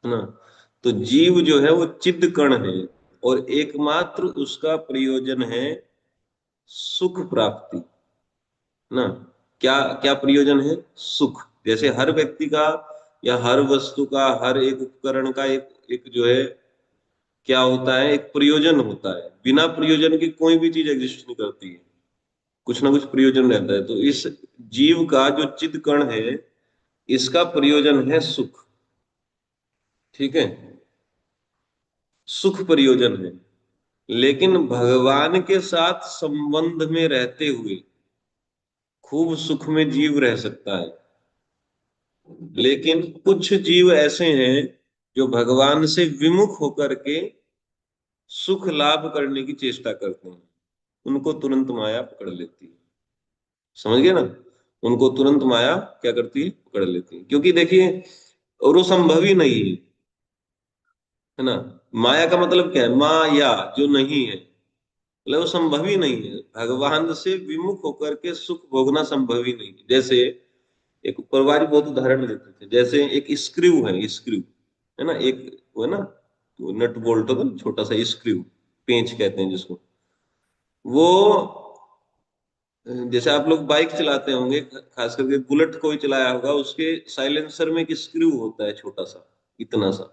है ना। तो जीव जो है वो चिद कण है, और एकमात्र उसका प्रयोजन है सुख प्राप्ति, है ना। क्या क्या प्रयोजन है? सुख। जैसे हर व्यक्ति का या हर वस्तु का, हर एक उपकरण का एक एक जो है क्या होता है, एक प्रयोजन होता है। बिना प्रयोजन के कोई भी चीज एग्जिस्ट नहीं करती है, कुछ ना कुछ प्रयोजन रहता है। तो इस जीव का जो चिद कण है, इसका प्रयोजन है सुख। ठीक है, सुख प्रयोजन है। लेकिन भगवान के साथ संबंध में रहते हुए खूब सुख में जीव रह सकता है। लेकिन कुछ जीव ऐसे हैं जो भगवान से विमुख होकर के सुख लाभ करने की चेष्टा करते हैं, उनको तुरंत माया पकड़ लेती है। समझ गए ना? उनको तुरंत माया क्या करती है? पकड़ लेती है। क्योंकि देखिए, और वो संभव ही नहीं है ना। माया का मतलब क्या है? माया जो नहीं है, मतलब वो संभव ही नहीं है। भगवान से विमुख होकर के सुख भोगना संभव ही नहीं है। जैसे एक पारिवारिक बहुत उदाहरण देते थे, जैसे एक स्क्रू है, स्क्रू है ना, एक वो है ना, वो नट बोल्ट होता है ना, छोटा सा स्क्रू, पेंच कहते हैं जिसको। वो जैसे आप लोग बाइक चलाते होंगे, खास करके बुलेट कोई चलाया होगा, उसके साइलेंसर में एक स्क्रू होता है छोटा सा, इतना सा।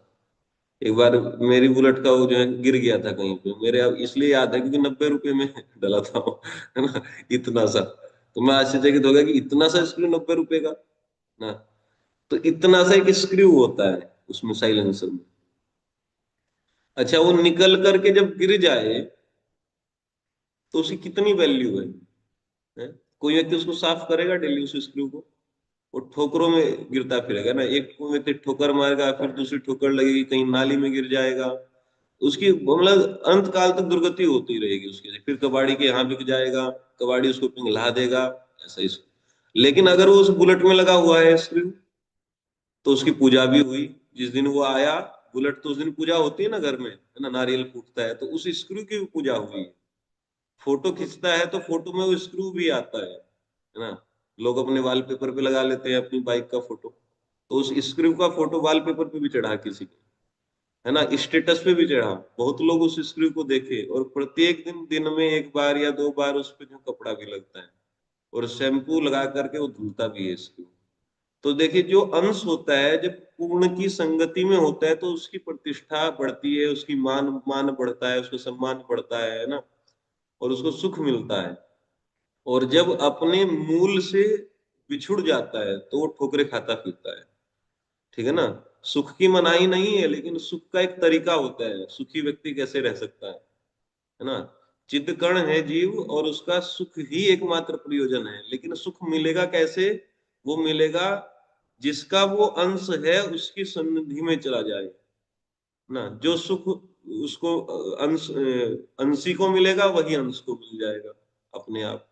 एक बार मेरी बुलेट का वो जो है गिर गया था कहीं पे, मेरे अब इसलिए याद है क्योंकि 90 रुपए में डला था वो, है ना, इतना सा। तो मैं आश्चर्यचकित हो गया कि इतना सा स्क्रू 90 रुपए का ना। तो इतना सा एक स्क्रू होता है उसमें, साइलेंसर में। अच्छा, वो निकल करके जब गिर जाए तो उसकी कितनी वैल्यू है? कोई व्यक्ति उसको साफ करेगा डेली उस स्क्रू को? वो ठोकरों में गिरता फिरेगा ना, एक व्यक्ति ठोकर मारेगा, फिर दूसरी ठोकर लगेगी, कहीं नाली में गिर जाएगा, उसकी मतलब अंत काल तक दुर्गति होती रहेगी उसकी। फिर कबाड़ी के यहाँ बिक जाएगा, कबाड़ी उसको पिघला देगा, ऐसा ही। लेकिन अगर वो उस बुलेट में लगा हुआ है स्क्रू, तो उसकी पूजा भी हुई। जिस दिन वो आया बुलेट, तो उस दिन पूजा होती है ना घर में, है ना, नारियल फूटता है, तो उस स्क्रू की भी पूजा हुई। फोटो खींचता है तो फोटो में वो स्क्रू भी आता है ना। लोग अपने वॉलपेपर पे लगा लेते हैं अपनी बाइक का फोटो, तो उस स्क्रू का फोटो वॉलपेपर पे भी चढ़ा किसी के, है ना, स्टेटस पे भी चढ़ा। बहुत लोग उस स्क्रू को देखे, और प्रत्येक दिन दिन में एक बार या दो बार उस पे जो कपड़ा भी लगता है, और शैम्पू लगा करके वो धुलता भी है स्क्रू। तो देखिए, जो अंश होता है जब पूर्ण की संगति में होता है, तो उसकी प्रतिष्ठा बढ़ती है, उसकी मान मान बढ़ता है, उसका सम्मान बढ़ता है ना, और उसको सुख मिलता है। और जब अपने मूल से बिछुड़ जाता है तो वो ठोकरे खाता फिरता है। ठीक है ना। सुख की मनाही नहीं है, लेकिन सुख का एक तरीका होता है, सुखी व्यक्ति कैसे रह सकता है ना। चित्त कण है जीव, और उसका सुख ही एकमात्र प्रयोजन है। लेकिन सुख मिलेगा कैसे? वो मिलेगा जिसका वो अंश है उसकी सन्निधि में चला जाए ना। जो सुख उसको अंशी को मिलेगा, वही अंश को मिल जाएगा अपने आप,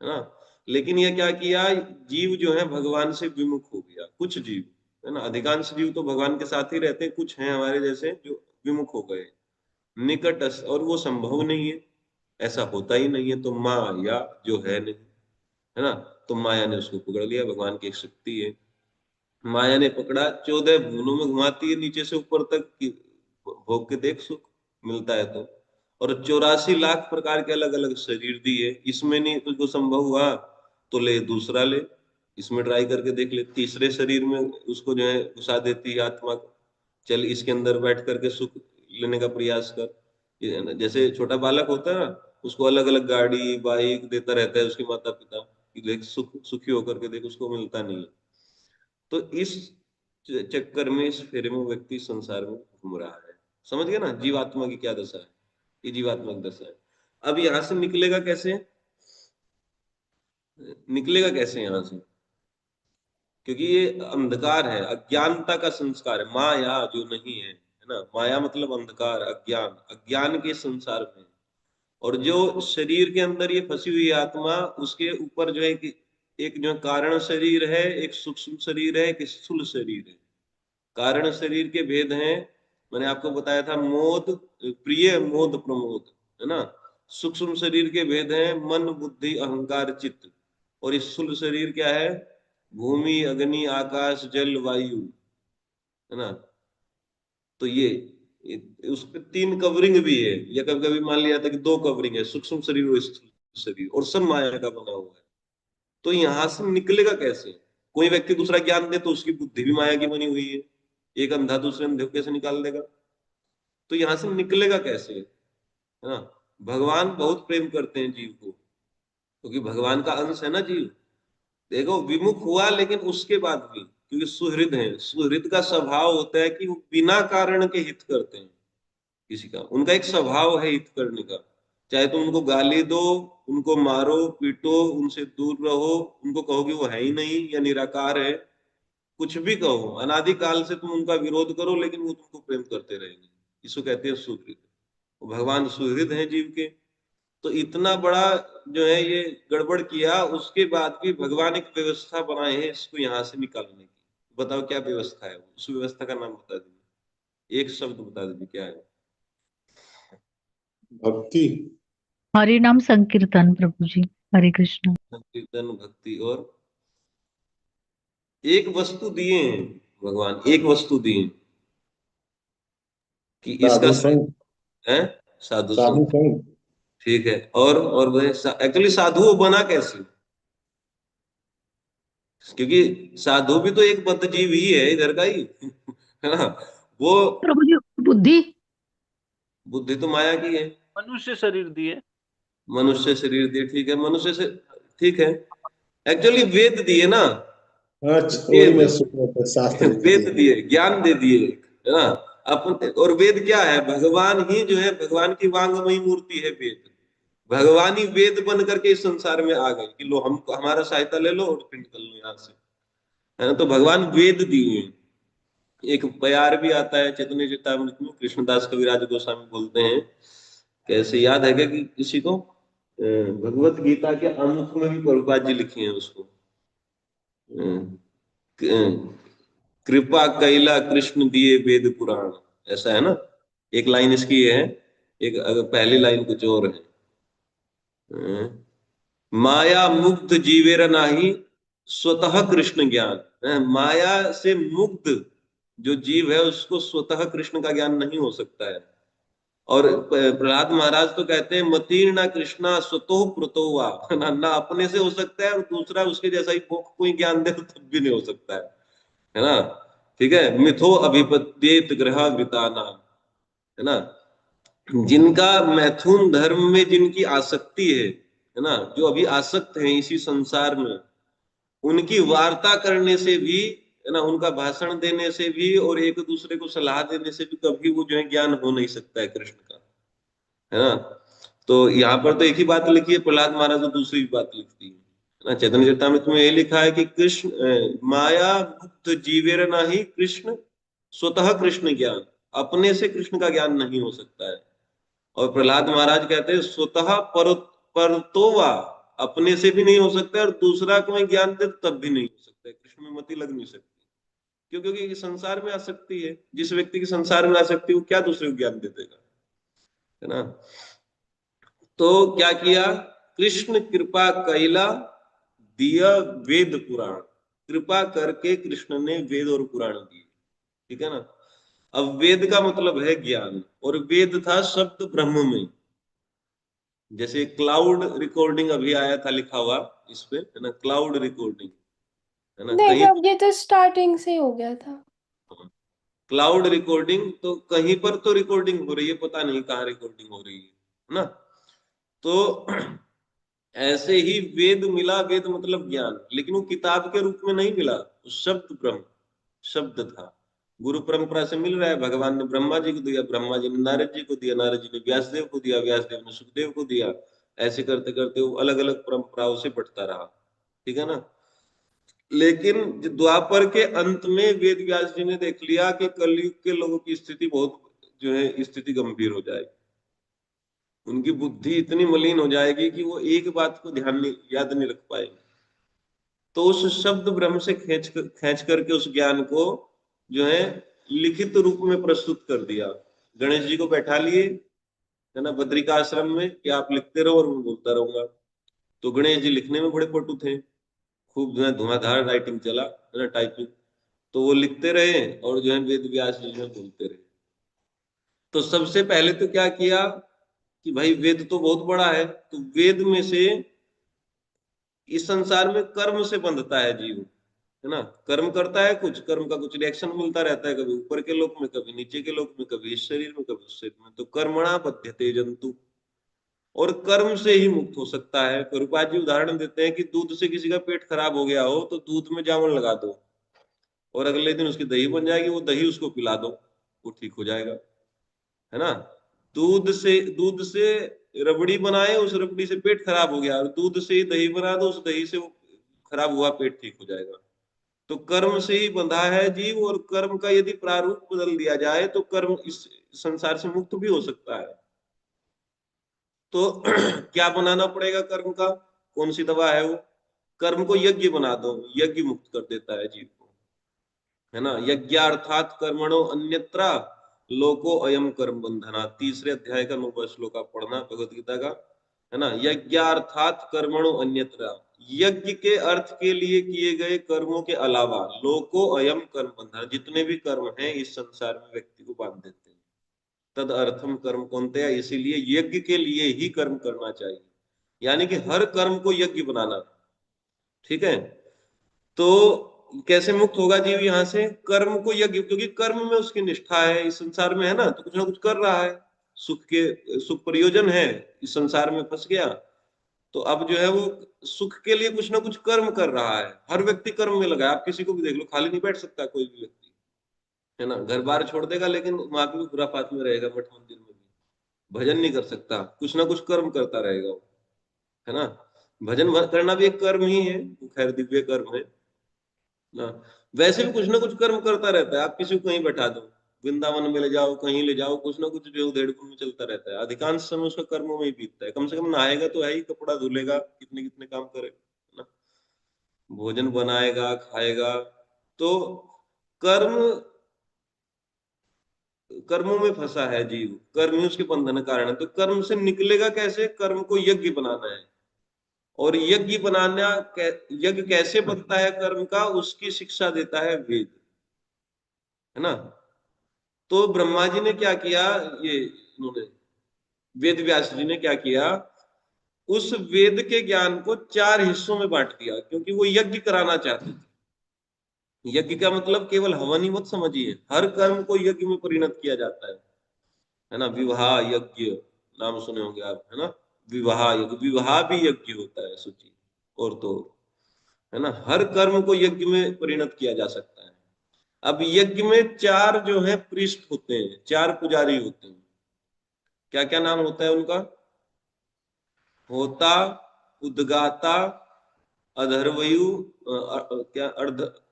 है ना। लेकिन ये क्या किया, जीव जो है भगवान से विमुख हो गया। कुछ जीव, है ना, अधिकांश जीव तो भगवान के साथ ही रहते हैं, कुछ हैं हमारे जैसे जो विमुख हो गए निकट, और वो संभव नहीं है, ऐसा होता ही नहीं है। तो माया जो है नहीं, है ना, तो माया ने उसको पकड़ लिया। भगवान की एक शक्ति है, माया ने पकड़ा, 14 भुवनों में घुमाती है नीचे से ऊपर तक कि भोग के देख सुख मिलता है तो। और 84 लाख प्रकार के अलग अलग शरीर दिए, इसमें नहीं तुझको संभव हुआ तो ले दूसरा ले, इसमें ट्राई करके देख ले, तीसरे शरीर में उसको जो है घुसा देती है आत्मा को। चल इसके अंदर बैठ करके सुख लेने का प्रयास कर। जैसे छोटा बालक होता है ना, उसको अलग अलग गाड़ी बाइक देता रहता है उसके माता पिता, कि देख सुख, सुखी होकर के देख, उसको मिलता नहीं है। तो इस चक्कर में, इस फेरे में व्यक्ति संसार में घूम रहा है। समझ गया ना जीवात्मा की क्या दशा है? ये जीवात्मा की दशा है। अब यहां से निकलेगा कैसे? निकलेगा कैसे यहां से? क्योंकि ये अंधकार है, अज्ञानता का संस्कार है, माया जो नहीं है ना। माया मतलब अंधकार, अज्ञान, अज्ञान के संसार में। और जो शरीर के अंदर ये फंसी हुई आत्मा, उसके ऊपर जो है कि एक जो कारण शरीर है, एक सूक्ष्म शरीर है, एक स्थूल शरीर है। कारण शरीर के भेद हैं, मैंने आपको बताया था, मोद प्रिय, मोद प्रमोद, है ना। सूक्ष्म शरीर के भेद हैं, मन बुद्धि अहंकार चित्त। और स्थूल शरीर क्या है? भूमि अग्नि आकाश जल वायु, है ना। तो उस पे 3 कवरिंग भी है, या कभी कभी मान लिया था कि 2 कवरिंग है, सूक्ष्म शरीर और स्थूल शरीर, और सब माया का बना हुआ है। तो यहाँ से निकलेगा कैसे? कोई व्यक्ति दूसरा ज्ञान दे तो उसकी बुद्धि भी माया की बनी हुई है, एक अंधा दूसरे अंधे को कैसे निकाल देगा? तो यहाँ से निकलेगा कैसे, है ना? भगवान बहुत प्रेम करते हैं जीव को, क्योंकि भगवान का अंश है ना जीव। देखो, विमुख हुआ लेकिन उसके बाद भी, क्योंकि सुहृद है, सुहृद का स्वभाव होता है कि वो बिना कारण के हित करते हैं किसी का। उनका एक स्वभाव है हित करने का। चाहे तुम उनको गाली दो, उनको मारो पीटो, उनसे दूर रहो, उनको कहो कि वो है ही नहीं या निराकार है, कुछ भी कहो, अनादिकाल से तुम उनका विरोध करो, लेकिन वो तुमको प्रेम करते रहेंगे। इसको कहते हैं सुहृद। भगवान सुहृद है जीव के। तो इतना बड़ा जो है ये गड़बड़ किया, उसके बाद भी भगवान एक व्यवस्था बनाए हैं इसको यहाँ से निकालने की। बताओ क्या व्यवस्था है? उस व्यवस्था का नाम बता दीजिए, एक शब्द बता दीजिए क्या है। भक्ति। हरि नाम संकीर्तन प्रभु जी। हरे कृष्ण। संकीर्तन, भक्ति, और एक वस्तु दिए हैं भगवान, एक वस्तु दिए हैं कि इसका साधु संग। है, साधु संग। साधु संग। ठीक है, और एक्चुअली साधु वो बना कैसे? क्योंकि साधु भी तो एक बद्ध जीव ही है, इधर का ही है ना? वो प्रभु जी बुद्धि। बुद्धि तो माया की है। मनुष्य शरीर दिए। मनुष्य शरीर दिए, ठीक है, मनुष्य से, ठीक है। एक्चुअली वेद दिए ना, अच्छा, वही वेद मैं सोच रहा था, शास्त्र लिख वेद दिया। दिए, ज्ञान दे दिए, है ना? अपन, और वेद क्या है? भगवान ही जो है, भगवान की वांगमयी मूर्ति है वेद। भगवान ही वेद बन करके इस संसार में आ गए कि लो, हम हमारा सहायता ले लो और फिर निकल लो यहाँ से, है ना? तो भगवान वेद दिए। एक प्यार भी आता है चैतन्य चेतामृत में, कृष्णदास कविराज गोस्वामी बोलते हैं, कैसे याद है क्या कि किसी को? भगवत गीता के आमुख में भी प्रभुपाद जी लिखे हैं उसको, कृपा कैला कृष्ण दिए वेद पुराण, ऐसा है ना? एक लाइन इसकी ये है, एक अगर पहली लाइन कुछ और है, माया मुक्त जीवेर नाही स्वतः कृष्ण ज्ञान। माया से मुक्त जो जीव है उसको स्वतः कृष्ण का ज्ञान नहीं हो सकता है। और प्रहलाद महाराज तो कहते हैं, मतीर्णा कृष्णा स्वतो प्रोतोवा, ना अपने से हो सकता है, और दूसरा उसके जैसा ही कोई ज्ञान दे तो तब भी नहीं हो सकता है ना? ठीक है, मिथो अभिपत्येत ग्रह विताना, है ना? जिनका मैथुन धर्म में जिनकी आसक्ति है ना, जो अभी आसक्त है इसी संसार में, उनकी वार्ता करने से भी, है ना, उनका भाषण देने से भी और एक दूसरे को सलाह देने से भी कभी वो जो है ज्ञान हो नहीं सकता है कृष्ण का, है ना? तो यहाँ पर तो एक ही बात लिखी है, प्रहलाद महाराज तो दूसरी बात लिखती है ना। चैतन्य चरितामृत में ये लिखा है कि कृष्ण माया मुक्त जीवेर नाही कृष्ण स्वतः कृष्ण ज्ञान, अपने से कृष्ण का ज्ञान नहीं हो सकता है। और प्रहलाद महाराज कहते हैं, स्वतः परतोवा, अपने से भी नहीं हो सकता है, और दूसरा कोई ज्ञान दे तो तब भी नहीं हो सकता है, कृष्ण में मति लग नहीं सकती। क्यों? क्योंकि संसार में आसक्ति है। जिस व्यक्ति की संसार में आसक्ति, वो क्या दूसरे को ज्ञान दे देगा, है ना? तो क्या किया? कृष्ण कृपा कैला दिया वेद पुराण, कृपा करके कृष्ण ने वेद और पुराण दिए, ठीक है ना? अब वेद का मतलब है ज्ञान, और वेद था शब्द ब्रह्म में। जैसे क्लाउड रिकॉर्डिंग अभी आया था लिखा हुआ इस पे, है ना? क्लाउड रिकॉर्डिंग, है ना? नहीं, कहीं अब ये तो स्टार्टिंग से ही हो गया था। क्लाउड रिकॉर्डिंग, तो कहीं पर तो रिकॉर्डिंग हो रही है, पता नहीं कहाँ रिकॉर्डिंग हो रही है ना? तो ऐसे ही वेद मिला, वेद मतलब ज्ञान, लेकिन वो किताब के रूप में नहीं मिला, वो शब्द ब्रह्म शब्द था। गुरु परंपरा से मिल रहा है। भगवान ने ब्रह्मा जी को दिया, ब्रह्मा जी ने नारद जी को दिया, नारद जी ने व्यासदेव को दिया, व्यासदेव ने सुखदेव को दिया। ऐसे करते करते वो अलग अलग परंपराओं से बढ़ता रहा, ठीक है ना? लेकिन द्वापर के अंत में वेद व्यास जी ने देख लिया कि कलयुग के लोगों की स्थिति बहुत जो है स्थिति गंभीर हो जाएगी, उनकी बुद्धि इतनी मलिन हो जाएगी कि वो एक बात को ध्यान नहीं, याद नहीं रख पाएंगे। तो उस शब्द ब्रह्म से खींच करके उस ज्ञान को जो है लिखित रूप में प्रस्तुत कर दिया। गणेश जी को बैठा लिए, है ना, बद्रिका आश्रम में, कि आप लिखते रहो और मैं बोलता रहूंगा। तो गणेश जी लिखने में बड़े पटु थे, खूब जो है धुआंधार राइटिंग चला, है ना, टाइपिंग। तो वो लिखते रहे और जो है वेद व्यास जी जो है बोलते रहे। तो सबसे पहले तो क्या किया कि भाई वेद तो बहुत बड़ा है, तो वेद में से इस संसार में कर्म से बंधता है जीव, है ना। कर्म करता है, कुछ कर्म का कुछ रिएक्शन मिलता रहता है, कभी ऊपर के लोक में, कभी नीचे के लोक में, कभी इस शरीर में, कभी उस शरीर में। तो कर्मणा बध्यते जंतु, और कर्म से ही मुक्त हो सकता है। गुरुपाद जी उदाहरण देते हैं कि दूध से किसी का पेट खराब हो गया हो तो दूध में जामुन लगा दो और अगले दिन उसकी दही बन जाएगी, वो दही उसको पिला दो, वो ठीक हो जाएगा, है ना। दूध से रबड़ी बनाए, उस रबड़ी से पेट खराब हो गया, और दूध से ही दही बना दो, उस दही से वो खराब हुआ पेट ठीक हो जाएगा। तो कर्म से ही बंधा है जीव, और कर्म का यदि प्रारूप बदल दिया जाए तो कर्म इस संसार से मुक्त भी हो सकता है। तो क्या बनाना पड़ेगा कर्म का, कौन सी दवा है वो? कर्म को यज्ञ बना दो, यज्ञ मुक्त कर देता है जीव को, है ना। यज्ञार्थात कर्मणो अन्यत्र लोको अयम कर्म बंधना, तीसरे अध्याय का 9वां श्लोक आप पढ़ना भगवत गीता का, है ना। यज्ञार्थात कर्मणो अन्यत्र, यज्ञ के अर्थ के लिए किए गए कर्मों के अलावा लोको अयम कर्म बंधना, जितने भी कर्म हैं इस संसार में व्यक्ति को बांध देते हैं। तद अर्थम कर्म कौन्तेय, इसीलिए यज्ञ के लिए ही कर्म करना चाहिए, यानी कि हर कर्म को यज्ञ बनाना, ठीक है। तो कैसे मुक्त होगा जीव यहाँ से? कर्म को यज्ञ, क्योंकि कर्म में उसकी निष्ठा है, इस संसार में है ना, तो कुछ ना कुछ कर रहा है, सुख प्रयोजन है, इस संसार में फंस गया, तो अब जो है वो सुख के लिए कुछ ना कुछ कर्म कर रहा है। हर व्यक्ति कर्म में लगा है, आप किसी को भी देख लो, खाली नहीं बैठ सकता कोई भी व्यक्ति, है ना। घर बार छोड़ देगा लेकिन वहां पे भी खुराफात में रहेगा, मठ मंदिर में भी भजन नहीं कर सकता, कुछ ना कुछ कर्म करता रहेगा वो, है ना। भजन करना भी एक कर्म ही है, वो खैर दिव्य कर्म है ना। वैसे भी कुछ ना कुछ कर्म करता रहता है, आप किसी को कहीं बैठा दो, वृंदावन में ले जाओ, कहीं ले जाओ, कुछ ना कुछ जो उधेड़ में चलता रहता है, अधिकांश समय उसका कर्मों में ही बीतता है। कम से कम नहाएगा तो है ही, कपड़ा धुलेगा, कितने कितने काम करेगा ना, भोजन बनाएगा, खाएगा। तो कर्म, कर्मों में फंसा है जीव, कर्म ही उसके बंधन कारण है। तो कर्म से निकलेगा कैसे? कर्म को यज्ञ बनाना है, और यज्ञ बनाना, यज्ञ कैसे बनता है कर्म का, उसकी शिक्षा देता है वेद, है ना। तो ब्रह्मा जी ने क्या किया, ये इन्होंने, वेद व्यास जी ने क्या किया, उस वेद के ज्ञान को 4 हिस्सों में बांट दिया, क्योंकि वो यज्ञ कराना चाहते थे। यज्ञ का मतलब केवल हवन ही मत समझिए, हर कर्म को यज्ञ में परिणत किया जाता है ना। विवाह यज्ञ नाम सुने होंगे आप, है ना। विवाह यज्ञ, विवाह भी यज्ञ होता है सोचिए, और तो, है ना, हर कर्म को यज्ञ में परिणत किया जा सकता है। अब यज्ञ में 4 जो है पृष्ठ होते हैं, 4 पुजारी होते हैं। क्या क्या नाम होता है उनका? होता, उद्गाता, अधर्वयु, क्या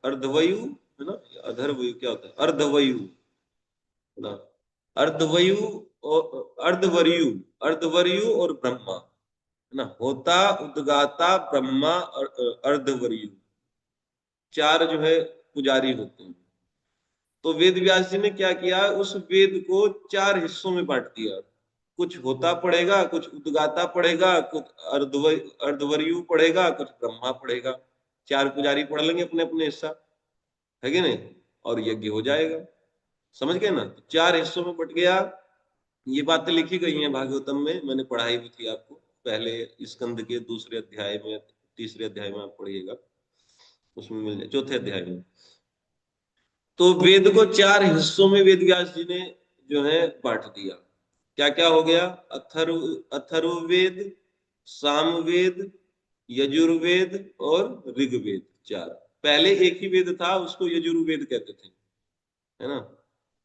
अर्धवयु, है ना। अधर्वयु क्या होता है? अर्धवयु, है ना। अर्धवयु और अर्धवर्यु, अर्धवर्यु और ब्रह्मा, है ना। होता, उद्गाता, ब्रह्मा और अर्धवर्यु, 4 जो है पुजारी होते हैं। तो वेद व्यास जी ने क्या किया, उस वेद को 4 हिस्सों में बांट दिया। कुछ होता पढ़ेगा, कुछ उद्गाता पढ़ेगा, कुछ अर्धवर्यु पढ़ेगा, कुछ ब्रह्मा पढ़ेगा। 4 पुजारी पढ़ लेंगे अपने अपने हिस्सा, है कि नहीं, और यज्ञ हो जाएगा। समझ गए ना? 4 हिस्सों में बट गया। ये बातें लिखी गई हैं भागवतम में, मैंने पढ़ाई भी थी आपको पहले, स्कंद के दूसरे अध्याय में, तीसरे अध्याय में आप पढ़िएगा, उसमें मिल जाए, चौथे अध्याय में। तो वेद को 4 हिस्सों में वेद व्यास जी ने जो है बांट दिया। क्या क्या हो गया? अथर्ववेद, सामवेद, यजुर्वेद और ऋग्वेद, 4। पहले एक ही वेद था, उसको यजुर्वेद कहते थे, है ना।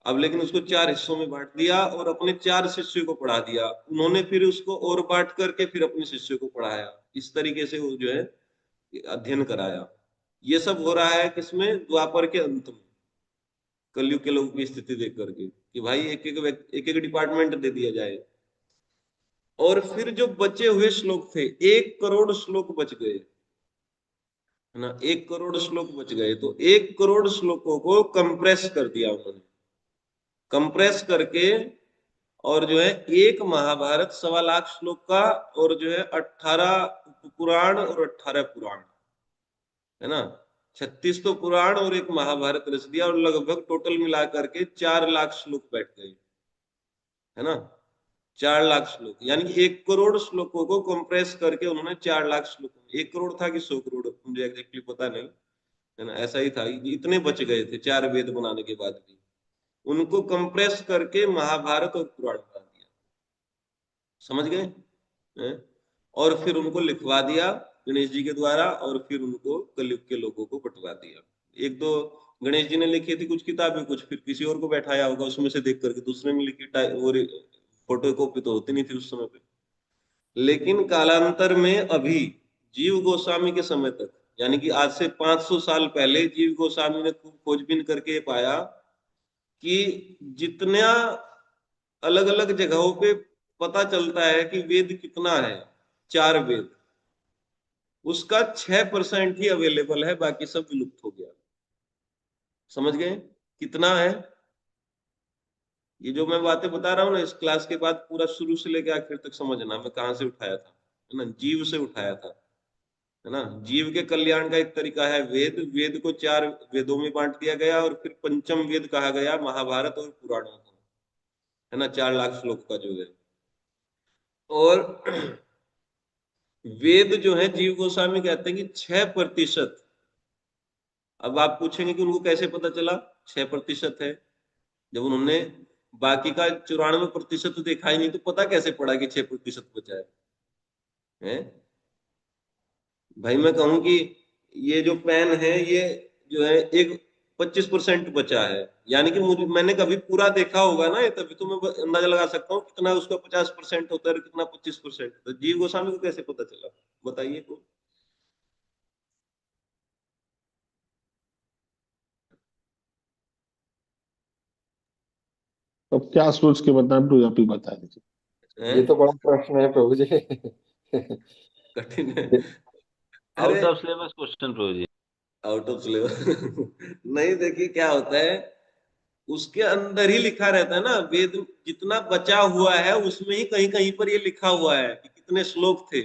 अब लेकिन उसको 4 हिस्सों में बांट दिया और अपने 4 शिष्यों को पढ़ा दिया। उन्होंने फिर उसको और बांट करके फिर अपने शिष्यों को पढ़ाया। इस तरीके से वो जो है अध्ययन कराया। ये सब हो रहा है किसमें? द्वापर के अंत में, कलयुग के लोगों की स्थिति देख करके, कि भाई एक एक डिपार्टमेंट दे दिया जाए। और फिर जो बचे हुए श्लोक थे, 1 करोड़ श्लोक बच गए, है ना। 1 करोड़ श्लोक बच गए, तो 1 करोड़ श्लोकों को कंप्रेस कर दिया उन्होंने, कंप्रेस करके, और जो है एक महाभारत 1.25 लाख श्लोक का, और जो है 18 पुराण और 18 पुराण, है ना। 36 तो पुराण और एक महाभारत रच दिया, और लगभग टोटल मिला करके 4 लाख श्लोक बैठ गए। है ना। 4 लाख श्लोक, यानी 1 करोड़ श्लोकों को कंप्रेस करके उन्होंने 4 लाख श्लोकों में, 1 करोड़ था कि 100 करोड़ मुझे एग्जैक्टली पता नहीं, है ना, ऐसा ही था, इतने बच गए थे 4 वेद बनाने के बाद भी, उनको कंप्रेस करके महाभारत और पुराण बना दिया, समझ गए हैं? और फिर उनको लिखवा दिया गणेश जी के द्वारा, और फिर उनको कलयुग के लोगों को बंटवा दिया। एक दो गणेश जी ने लिखी थी कुछ किताबें, कुछ फिर किसी और को बैठाया होगा उसमें से देख करके, दूसरे ने लिखी, और फोटो कॉपी तो होती नहीं थी उस समय पे। लेकिन कालांतर में अभी जीव गोस्वामी के समय तक, यानी कि आज से 500 साल पहले जीव गोस्वामी ने खूब खोजबीन करके पाया कि जितना अलग अलग जगहों पे पता चलता है कि वेद कितना है, 4 वेद, उसका 6% ही अवेलेबल है, बाकी सब विलुप्त हो गया। समझ गए कितना है? ये जो मैं बातें बता रहा हूँ ना, इस क्लास के बाद पूरा शुरू से लेकर आखिर तक समझना मैं कहाँ से उठाया था, है ना, जीव से उठाया था, है ना। जीव के कल्याण का एक तरीका है वेद, वेद को 4 वेदों में बांट दिया गया, और फिर पंचम वेद कहा गया महाभारत और पुराणों को, है ना, 4 लाख श्लोक का जो है। और वेद जो है जीव गोस्वामी कहते हैं कि 6%। अब आप पूछेंगे कि उनको कैसे पता चला 6% है, जब उन्होंने बाकी का 94% तो देखा ही नहीं, तो पता कैसे पड़ा कि 6% बचा है, हैं? भाई मैं कहूं कि ये जो पेन है ये जो है एक 25% बचा है, यानी कि मुझे, मैंने कभी पूरा देखा होगा ना ये, तभी तो मैं अंदाजा लगा सकता हूँ कितना उसका 50% होता है और कितना 25%। तो जीव गोस्वामी को कैसे पता चला, बताइए को। अब क्या सोच के बताएं प्रभु, आप ही बता दीजिए। हैं? ये तो बड़ा प्रश्न है प्रभु जी। कठिन है। अरे आउट ऑफ सिलेबस क्वेश्चन प्रभु जी। आउट ऑफ सिलेबस नहीं, देखिए क्या होता है, उसके अंदर ही लिखा रहता है ना, वेद जितना बचा हुआ है उसमें ही कहीं कहीं पर ये लिखा हुआ है कि कितने श्लोक थे।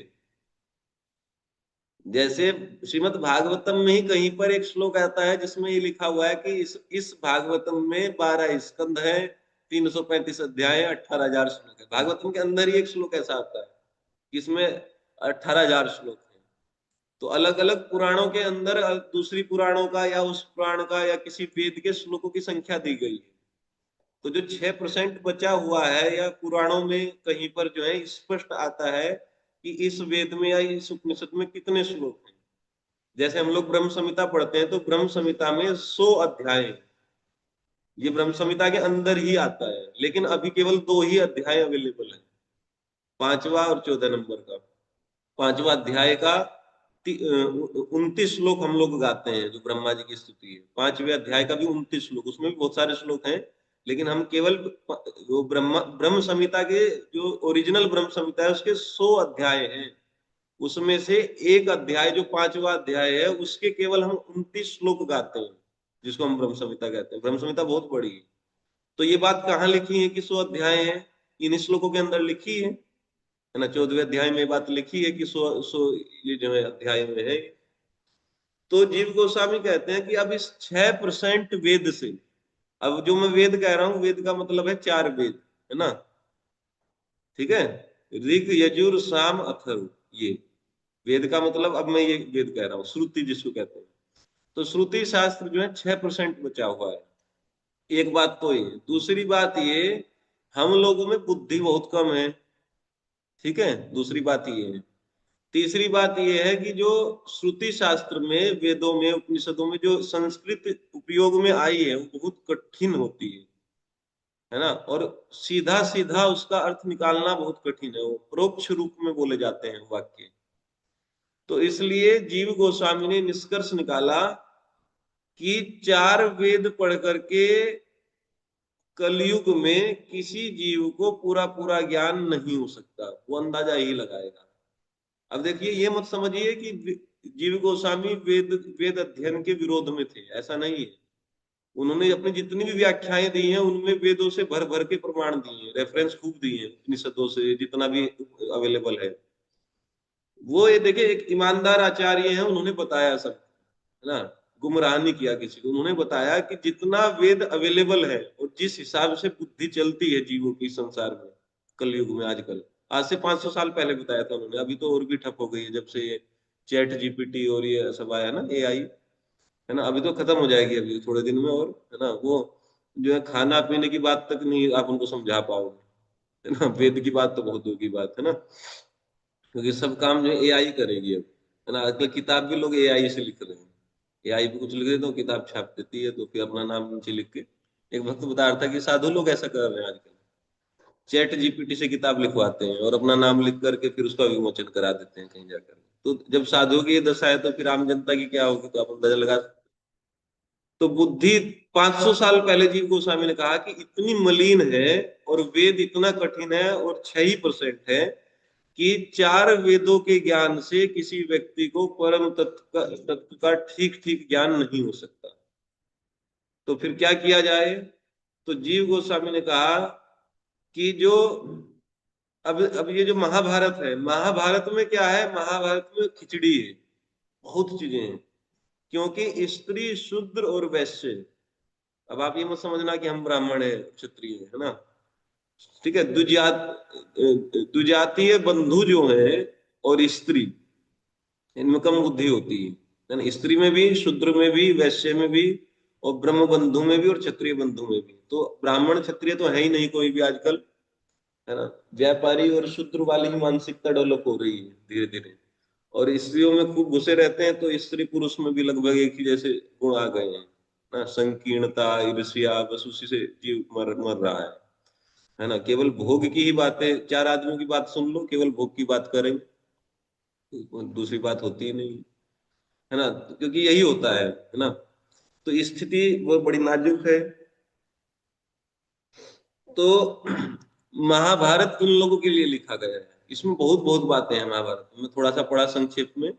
जैसे श्रीमद् भागवतम में ही कहीं पर एक श्लोक आता है जिसमें ये लिखा हुआ है कि इस भागवतम में 12 स्कंद है, 335 अध्याय, 18,000 श्लोक है। भागवतम के अंदर ही एक श्लोक ऐसा आता है इसमें 18,000 श्लोक है। तो अलग अलग पुराणों के अंदर दूसरी पुराणों का या उस पुराण का या किसी वेद के श्लोकों की संख्या दी गई है। तो जो 6% बचा हुआ है, या पुराणों में कहीं पर जो है स्पष्ट आता है कि इस वेद में या इस उपनिषद में कितने श्लोक हैं। जैसे हम लोग ब्रह्म संहिता पढ़ते हैं, तो ब्रह्म संहिता में 100 अध्याय हैं। ये ब्रह्म संहिता के अंदर ही आता है, लेकिन अभी केवल 2 ही अध्याय अवेलेबल है, 5वां और 14 नंबर का। 5वां अध्याय का 29 श्लोक हम लोग गाते हैं, जो ब्रह्मा जी की स्तुति है। 5वें अध्याय का भी 29 श्लोक, उसमें भी बहुत सारे श्लोक हैं, लेकिन हम केवल वो ब्रह्म संहिता के जो ओरिजिनल ब्रह्म संहिता है उसके 100 अध्याय हैं, उसमें से एक अध्याय जो 5वां अध्याय है उसके केवल हम 29 श्लोक गाते हैं, जिसको हम ब्रह्म संहिता कहते हैं। ब्रह्म संहिता बहुत बड़ी है। तो ये बात कहाँ लिखी है कि 100 अध्याय है, इन श्लोकों के अंदर लिखी है ना। 14वें अध्याय में बात लिखी है कि 100 ये जो है अध्याय में है। तो जीव गोस्वामी कहते हैं कि अब इस 6% वेद से, अब जो मैं वेद कह रहा हूं, वेद का मतलब है 4 वेद, है ना, ठीक है, ऋग यजुर साम अथर्व, ये वेद का मतलब, अब मैं ये वेद कह रहा हूँ, श्रुति जिसको कहते हैं। तो श्रुति शास्त्र जो है 6% बचा हुआ है। एक बात तो ये, दूसरी बात ये, हम लोगों में बुद्धि बहुत कम है, ठीक है, दूसरी बात ये है। तीसरी बात यह है कि जो श्रुति शास्त्र में, वेदों में, उपनिषदों में जो संस्कृत उपयोग में आई है वो बहुत कठिन होती है ना, और सीधा सीधा उसका अर्थ निकालना बहुत कठिन है, वो परोक्ष रूप में बोले जाते हैं वाक्य। तो इसलिए जीव गोस्वामी ने निष्कर्ष निकाला कि 4 वेद पढ़ करके कलयुग में किसी जीव को पूरा पूरा ज्ञान नहीं हो सकता, वो अंदाजा ही लगाएगा। अब देखिए, ये मत समझिए कि जीव गोस्वामी वेद वेद अध्ययन के विरोध में थे, ऐसा नहीं है। उन्होंने अपनी जितनी भी व्याख्याएं दी हैं उनमें वेदों से भर भर के प्रमाण दिए हैं, रेफरेंस खूब दिए हैं, उपनिषदों से जितना भी अवेलेबल है। वो ये देखिए, एक ईमानदार आचार्य हैं, उन्होंने बताया सब, है ना। गुमराह नहीं किया किसी को। उन्होंने बताया कि जितना वेद अवेलेबल है और जिस हिसाब से बुद्धि चलती है जीवों की संसार में कलयुग में आजकल, आज से 500 साल पहले बताया था उन्होंने। अभी तो और भी ठप हो गई है जब से ये चैट जीपीटी और ये सब आया ना, एआई, है ना। अभी तो खत्म हो जाएगी अभी थोड़े दिन में, और है ना वो जो है खाना पीने की बात तक नहीं आप उनको समझा पाओगे, है ना। वेद की बात तो बहुत दूर की बात है ना, क्योंकि सब काम जो है एआई करेगी अब, है ना। आजकल किताब भी लोग एआई से लिख रहे हैं। एआई पे कुछ लिख देते हो, किताब छाप देती है, तो फिर अपना नाम नीचे लिख के। एक वक्त बता रहा था कि साधु लोग ऐसा कर रहे हैं आजकल, चैट जीपीटी से किताब लिखवाते हैं और अपना नाम लिख करके फिर उसका विमोचन करा देते हैं कहीं जाकर। तो जब साधुओं की ये दशा है तो फिर आम जनता की क्या होगी, तो आप अंदाजा लगा सकते हैं। तो बुद्धि 500 साल पहले जीव गोस्वामी ने कहा कि इतनी मलिन है और वेद इतना कठिन है और 6% है कि 4 वेदों के ज्ञान से किसी व्यक्ति को परम तत्व का ठीक ठीक ज्ञान नहीं हो सकता। तो फिर क्या किया जाए? तो जीव गोस्वामी ने कहा कि जो अब ये जो महाभारत है, महाभारत में क्या है, महाभारत में खिचड़ी है, बहुत चीजें हैं। क्योंकि स्त्री, शूद्र और वैश्य, अब आप ये मत समझना कि हम ब्राह्मण है, क्षत्रिय है ना, ठीक है। द्विजातीय बंधु जो है और स्त्री, इनमें कम बुद्धि होती है ना। स्त्री में भी, शूद्र में भी, वैश्य में भी, और ब्रह्म बंधु में भी, और क्षत्रिय बंधु में भी। तो ब्राह्मण क्षत्रिय तो है ही नहीं कोई भी आजकल, है ना। व्यापारी और शूद्र वाली ही मानसिकता डेवलप हो रही है धीरे धीरे, और स्त्रियों में खूब घुसे रहते हैं, तो स्त्री पुरुष में भी लगभग एक ही जैसे गुण आ गए हैं ना। संकीर्णता, ईर्ष्या, बस उसी से जीव मर रहा है ना। केवल भोग की ही बातें, 4 आदमियों की बात सुन लो, केवल भोग की बात करें, दूसरी बात होती ही नहीं, है ना। क्योंकि यही होता है ना। तो स्थिति वो बड़ी नाजुक है। तो महाभारत उन लोगों के लिए लिखा गया है, इसमें बहुत बहुत बातें हैं महाभारत में, थोड़ा सा पढ़ा संक्षेप में, है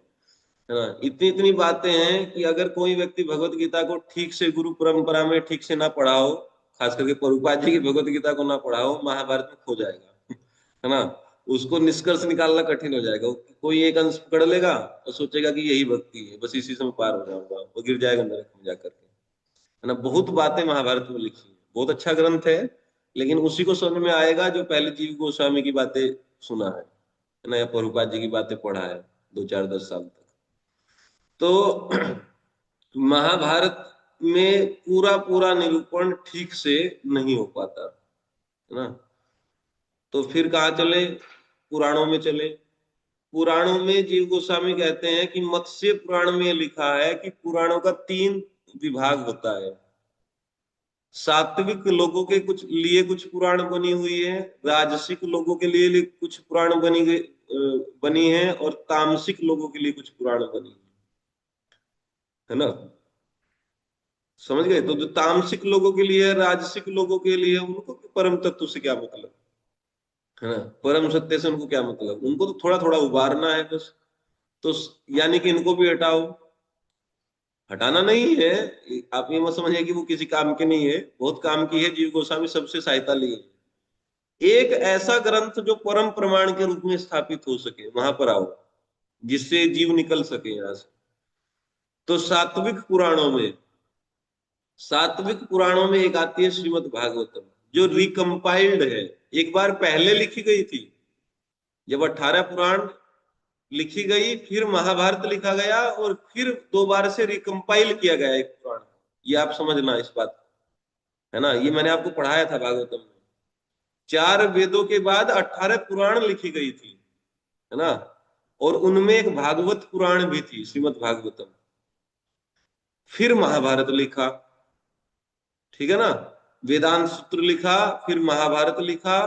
ना। इतनी इतनी बातें हैं कि अगर कोई व्यक्ति भगवत गीता को ठीक से गुरु परंपरा में ठीक से ना पढ़ा हो, खास करके प्रभुपाद जी की भगवत गीता को ना पढ़ा हो, महाभारत में खो जाएगा, है ना। उसको निष्कर्ष निकालना कठिन हो जाएगा। कोई एक अंश पकड़ लेगा और सोचेगा कि यही भक्ति है, बस इसी से मैं पार हो जाऊंगा, वो गिर जाएगा नरक में जाकर के, है ना। बहुत बातें महाभारत में लिखी है, बहुत अच्छा ग्रंथ है, लेकिन उसी को समझ में आएगा जो पहले जीव गोस्वामी की बातें सुना है ना, या प्रभुपाद जी की बातें पढ़ा है 2, 4, 10 साल तक। तो महाभारत में पूरा पूरा निरूपण ठीक से नहीं हो पाता, है ना। तो फिर कहाँ चले? पुराणों में चले। पुराणों में जीव गोस्वामी कहते हैं कि मत्स्य पुराण में लिखा है कि पुराणों का 3 विभाग होता है। सात्विक लोगों के कुछ लिए कुछ पुराण बनी हुई है, राजसिक लोगों के लिए कुछ पुराण बनी है, और तामसिक लोगों के लिए कुछ पुराण बनी है ना। समझ गए? तो जो तामसिक लोगों के लिए, राजसिक लोगों के लिए, उनको परम तत्व से क्या मतलब, है ना। परम सत्य से उनको क्या मतलब, उनको तो थोड़ा थोड़ा उबारना है बस। तो यानी कि इनको भी हटाओ। हटाना नहीं है, आप ये मत समझिए कि वो किसी काम के नहीं है, बहुत काम की है। जीव गोस्वामी सबसे सहायता ली है। एक ऐसा ग्रंथ जो परम प्रमाण के रूप में स्थापित हो सके, वहां पर आओ, जिससे जीव निकल सके यहां से। तो सात्विक पुराणों में एक आती है श्रीमद् भागवतम, जो रिकम्पाइल्ड है। एक बार पहले लिखी गई थी, जब 18 पुराण लिखी गई, फिर महाभारत लिखा गया, और फिर 2 बार से रिकम्पाइल किया गया एक पुराण। ये आप समझना इस बात को, है ना। ये मैंने आपको पढ़ाया था भागवतम में। 4 वेदों के बाद 18 पुराण लिखी गई थी, है ना। और उनमें एक भागवत पुराण भी थी, श्रीमद् भागवतम। फिर महाभारत लिखा, ठीक है ना। वेदांत सूत्र लिखा, फिर महाभारत लिखा,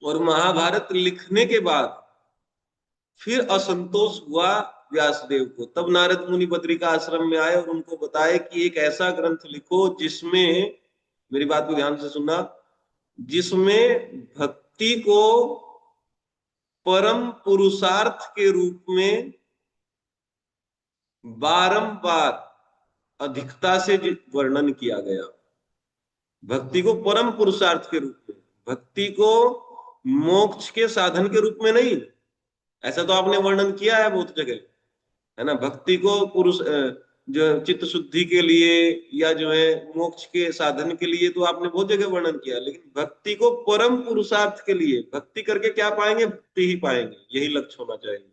और महाभारत लिखने के बाद फिर असंतोष हुआ व्यासदेव को। तब नारद मुनि बद्रिका आश्रम में आए और उनको बताए कि एक ऐसा ग्रंथ लिखो जिसमें, मेरी बात को ध्यान से सुनना, जिसमें भक्ति को परम पुरुषार्थ के रूप में बारंबार अधिकता से वर्णन किया गया। भक्ति को परम पुरुषार्थ के रूप में, भक्ति को मोक्ष के साधन के रूप में नहीं। ऐसा तो आपने वर्णन किया है बहुत जगह, है ना। भक्ति को जो है चित्त शुद्धि के लिए या जो है मोक्ष के साधन के लिए तो आपने बहुत जगह वर्णन किया, लेकिन भक्ति को परम पुरुषार्थ के लिए, भक्ति करके क्या पाएंगे? भक्ति ही पाएंगे, यही लक्ष्य होना चाहिए।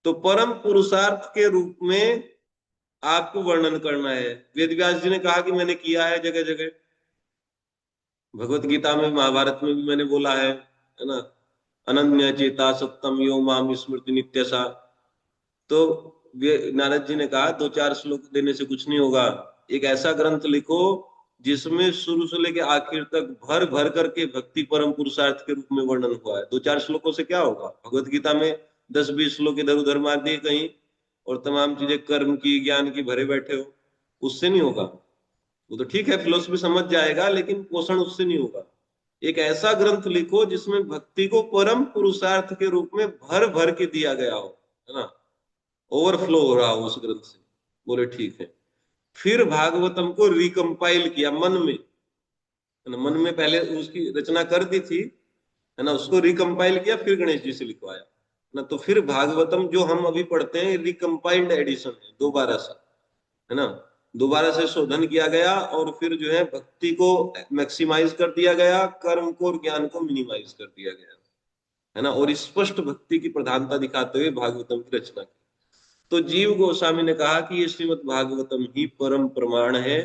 तो परम पुरुषार्थ के रूप में आपको वर्णन करना है। वेद व्यास जी ने कहा कि मैंने किया है जगह जगह, भगवत गीता में, महाभारत में भी मैंने बोला है ना, अनन्य चेता सत्तम यो माम स्मृति नित्यसा। तो नारद जी ने कहा 2-4 श्लोक देने से कुछ नहीं होगा, एक ऐसा ग्रंथ लिखो जिसमें शुरू से लेके आखिर तक भर भर करके भक्ति परम पुरुषार्थ के रूप में वर्णन हुआ है। 2-4 श्लोकों से क्या होगा? भगवत गीता में 10-20 श्लोक इधर उधर मार दिए कहीं, और तमाम चीजें कर्म की, ज्ञान की भरे बैठे हो, उससे नहीं होगा। वो तो ठीक है, फिलोसफी समझ जाएगा, लेकिन पोषण उससे नहीं होगा। एक ऐसा ग्रंथ लिखो जिसमें भक्ति को परम पुरुषार्थ के रूप में भर भर के दिया गया हो, है ना, ओवरफ्लो हो रहा हो उस ग्रंथ से। बोले ठीक है। फिर भागवतम को रिकम्पाइल किया मन में, है ना, मन में पहले उसकी रचना कर दी थी, है ना, उसको रिकम्पाइल किया, फिर गणेश जी से लिखवाया ना। तो फिर भागवतम जो हम अभी पढ़ते हैं रिकम्पाइल्ड एडिशन है, दोबारा से, है ना, दोबारा से शोधन किया गया, और फिर जो है भक्ति को मैक्सिमाइज कर दिया गया, कर्म को और ज्ञान को मिनिमाइज कर दिया गया, है ना, और स्पष्ट भक्ति की प्रधानता दिखाते हुए भागवतम की रचना की। तो जीव गोस्वामी ने कहा कि ये श्रीमद् भागवतम ही परम प्रमाण है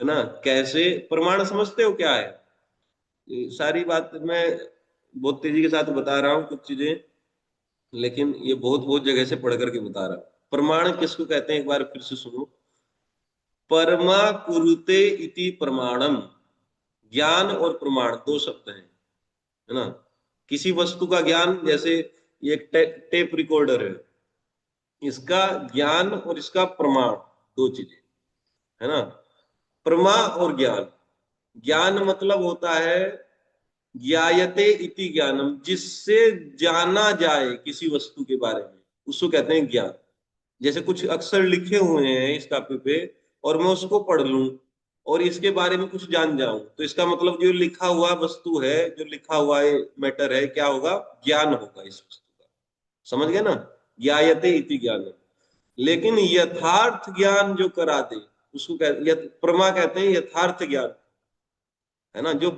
ना। कैसे प्रमाण समझते हो क्या है? ये सारी बात मैं बहुत तेजी के साथ बता रहा हूँ कुछ चीजें, लेकिन ये बहुत बहुत जगह से पढ़ करके बता रहा हूँ। प्रमाण किसको कहते हैं, एक बार फिर से सुनो। परमा कुरुते इति प्रमाणम। ज्ञान और प्रमाण दो शब्द हैं, है ना। किसी वस्तु का ज्ञान, जैसे ये एक टेप रिकॉर्डर है, इसका ज्ञान और इसका प्रमाण दो चीजें, है ना। प्रमा और ज्ञान, ज्ञान मतलब होता है ज्ञायते इति ज्ञानम, जिससे जाना जाए किसी वस्तु के बारे में, उसको कहते हैं ज्ञान। जैसे कुछ अक्षर लिखे हुए हैं इस कापी पे, और मैं उसको पढ़ लूं और इसके बारे में कुछ जान जाऊं, तो इसका मतलब जो लिखा हुआ वस्तु है, जो लिखा हुआ मैटर है, क्या होगा? ज्ञान होगा इस वस्तु का। समझ गए ना? ज्ञायते इति ज्ञानम। लेकिन यथार्थ ज्ञान जो करा दे उसको प्रमा कहते हैं, यथार्थ ज्ञान, है ना, जो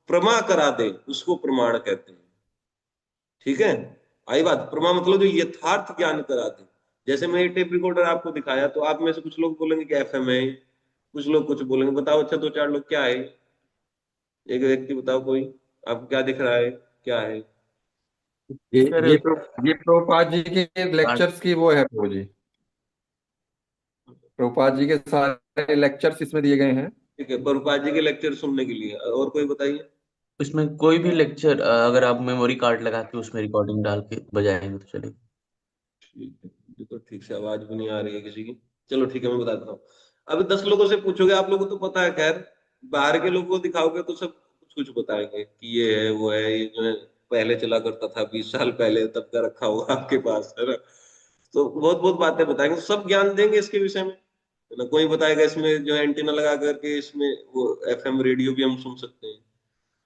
प्रमा करा दे उसको प्रमाण कहते हैं। ठीक है, आई बात। प्रमा मतलब जो यथार्थ ज्ञान करा दे। जैसे मैं ये टेप रिकॉर्डर आपको दिखाया, तो आप में से कुछ लोग बोलेंगे कि एफएम है, कुछ लोग कुछ बोलेंगे। बताओ, अच्छा 2-4 लोग क्या है? एक व्यक्ति बताओ, कोई आपको क्या दिख रहा है, क्या है? ये सर ये प्रो, ये प्रभुपाद जी के लेक्चर्स की वो है प्रभु जी। प्रभुपाद जी के सारे लेक्चर्स इसमें दिए गए हैं। ठीक है, प्रभुपाद जी के लेक्चर सुनने के लिए। और कोई बताइए। उसमें कोई भी लेक्चर अगर आप मेमोरी कार्ड लगा के उसमें रिकॉर्डिंग डाल के बजाएंगे तो चलेगा। ठीक है, मुझे तो ठीक से आवाज भी नहीं आ रही है किसी की। चलो ठीक है, मैं बताता हूँ। अभी 10 लोगों से पूछोगे, आप लोगों को तो पता है, खैर बाहर के लोगों को दिखाओगे तो सब कुछ कुछ बताएंगे कि ये है, वो है, ये जो है पहले चला करता था 20 साल पहले, तब का रखा हुआ आपके पास, है ना। तो बहुत बहुत बातें बताएंगे, सब ज्ञान देंगे इसके विषय में, है ना। कोई बताएगा इसमें जो है एंटीना लगा करके इसमें वो एफएम रेडियो भी हम सुन सकते हैं।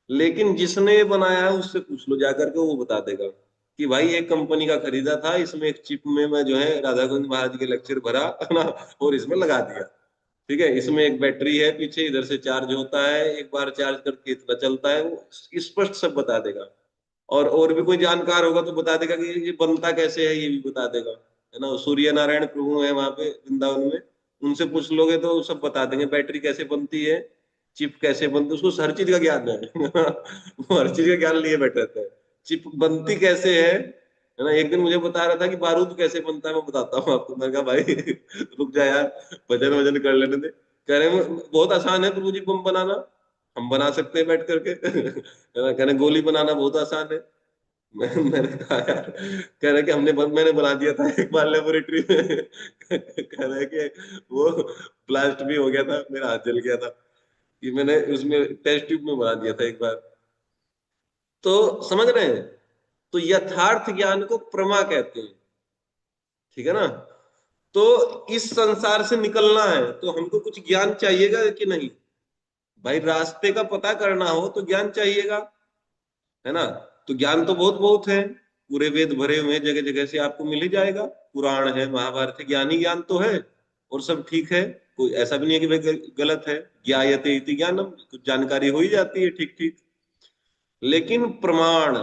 लेकिन जिसने ये बनाया है उससे पूछ लो जाकर के, वो बता देगा कि भाई एक कंपनी का खरीदा था, इसमें एक चिप में मैं जो है राधा गोविंद महाराज के लेक्चर भरा, है ना, और इसमें लगा दिया। ठीक है, इसमें एक बैटरी है पीछे, इधर से चार्ज होता है, एक बार चार्ज करके इतना चलता है, वो स्पष्ट सब बता देगा। और भी कोई जानकार होगा तो बता देगा कि ये बनता कैसे है, ये भी बता देगा, है ना। सूर्य नारायण प्रभु है वहां पे वृंदावन में, उनसे पूछ लोगे तो सब बता देंगे, बैटरी कैसे बनती है, चिप कैसे बनती है, उसको हर चीज का ज्ञान है। वो हर चीज का ज्ञान लिए बैठे रहते हैं। चिप बनती कैसे है ना। एक दिन मुझे बता रहा था कि बारूद कैसे बनता है, मैं बताता हूँ आपको। मैंने कहा भाई रुक जा यार, भजन वजन कर लेने दे। कह रहे बहुत आसान है प्रभु जी बम बनाना, हम बना सकते हैं बैठ करके। है ना, कह रहे गोली बनाना बहुत आसान है। मैंने कहा यार, कह रहे कि मैंने बना दिया था एक बार लेबोरेटरी में। कह रहे कि वो ब्लास्ट भी हो गया था, मेरा हाथ जल गया था, कि मैंने उसमें टेस्ट ट्यूब में बना दिया था एक बार। तो समझ रहे हैं, तो यथार्थ ज्ञान को प्रमा कहते हैं। ठीक है ना। तो इस संसार से निकलना है तो हमको कुछ ज्ञान चाहिएगा कि नहीं? भाई रास्ते का पता करना हो तो ज्ञान चाहिएगा, है ना। तो ज्ञान तो बहुत बहुत है, पूरे वेद भरे हुए जगह जगह से आपको मिल ही जाएगा। पुराण है, महाभारत है, ज्ञान ही ज्ञान तो है। और सब ठीक है, कोई ऐसा भी नहीं है कि भाई गलत है। ज्ञायते इति ज्ञानम, कुछ जानकारी हो ही जाती है ठीक ठीक। लेकिन प्रमाण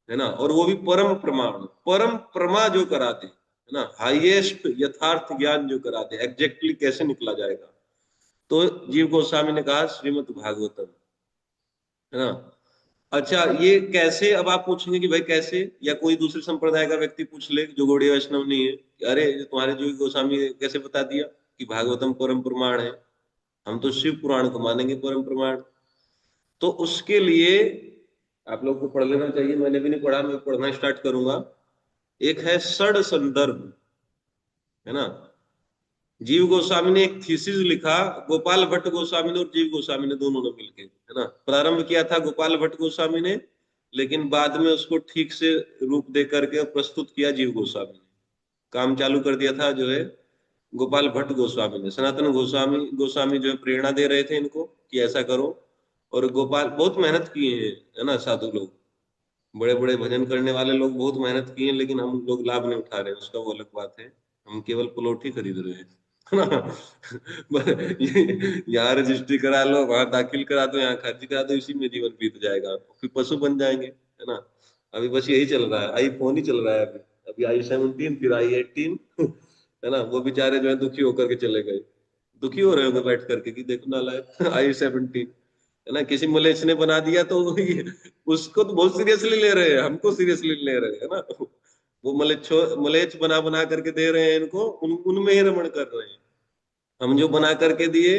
है ना, और वो भी परम प्रमाण, परम प्रमा जो करा दे, है ना, हाईएस्ट यथार्थ ज्ञान जो करा दे, एग्जैक्टली कैसे निकला जाएगा। तो जीव गोस्वामी ने कहा श्रीमद् भागवतम, है ना। अच्छा, ये कैसे, अब आप पूछेंगे कि भाई कैसे, या कोई दूसरे संप्रदाय का व्यक्ति पूछ ले जो गौड़ीय वैष्णव नहीं है, कि अरे तुम्हारे जीव गोस्वामी ने कैसे बता दिया कि भागवतम परम प्रमाण है, हम तो शिव पुराण को मानेंगे परम प्रमाण। तो उसके लिए आप लोग को पढ़ लेना चाहिए, मैंने भी नहीं पढ़ा, मैं पढ़ना स्टार्ट करूंगा। एक है षड संदर्भ, है ना। जीव गोस्वामी ने एक थीसिस लिखा, गोपाल भट्ट गोस्वामी ने और जीव गोस्वामी ने दोनों ने मिलकर, है ना। प्रारंभ किया था गोपाल भट्ट गोस्वामी ने, लेकिन बाद में उसको ठीक से रूप दे करके प्रस्तुत किया जीव गोस्वामी ने। काम चालू कर दिया था जो है गोपाल भट्ट गोस्वामी ने। सनातन गोस्वामी गोस्वामी जो है प्रेरणा दे रहे थे इनको कि ऐसा करो, और गोपाल बहुत मेहनत किए हैं, है ना। साधु लोग, बड़े बड़े भजन करने वाले लोग बहुत मेहनत किए, लेकिन हम लोग लाभ नहीं उठा रहे हैं, उसका वो अलग बात है। हम केवल प्लॉट ही खरीद रहे हैं, है ना। यहाँ रजिस्ट्री करा लो, वहां दाखिल करा दो, यहाँ खर्च करा दो, इसी में जीवन बीत जाएगा, फिर पशु बन जाएंगे, है ना। अभी बस यही चल रहा है, iPhone ही चल रहा है अभी। अभी i17, फिर i18, है ना। वो बेचारे जो है दुखी होकर के चले गए, दुखी हो रहे होंगे बैठ करके कि देखो नालायक i17, है ना। किसी मलेच्छ ने बना दिया तो उसको तो बहुत सीरियसली ले रहे हैं, हमको सीरियसली ले रहे हैं, है ना। वो मलेच्छ बना बना करके दे रहे हैं इनको, उनमें ही रमण कर रहे हैं। हम जो बना करके दिए,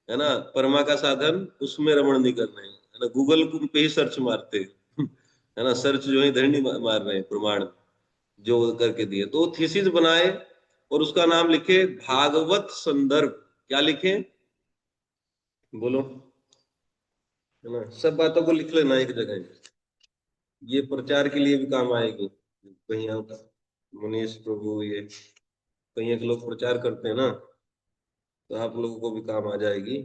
है ना, परमा का साधन, उसमें रमण नहीं कर रहे हैं, है ना। गूगल पे ही सर्च मारते हैं, है ना। सर्च जो है इधर नहीं मार रहे हैं, प्रमाण जो करके दिए। तो थीसिस बनाए और उसका नाम लिखे भागवत संदर्भ। क्या लिखे, बोलो, है ना। सब बातों को लिख लेना एक जगह, ये प्रचार के लिए भी काम आएगी। कहीं आप मुनीश प्रभु, ये कहीं एक लोग प्रचार करते हैं ना, तो आप लोगों को भी काम आ जाएगी।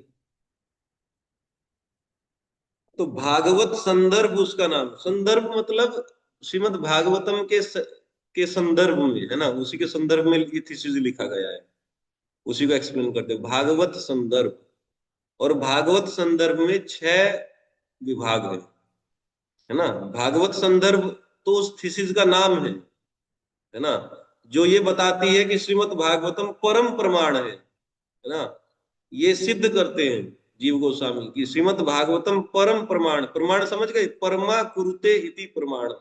तो भागवत संदर्भ उसका नाम, संदर्भ मतलब श्रीमद् भागवतम के संदर्भ में, है ना, उसी के संदर्भ में ये थीसिस लिखा गया है, उसी को एक्सप्लेन करते हैं भागवत संदर्भ। और भागवत संदर्भ में 6 विभाग है ना। भागवत संदर्भ तो उस थीसिस का नाम है ना, जो ये बताती है कि श्रीमद् भागवतम परम प्रमाण है ना। ये सिद्ध करते हैं जीव गोस्वामी की श्रीमद् भागवतम परम प्रमाण, प्रमाण समझ गए, परमा कुरुते इति प्रमाण,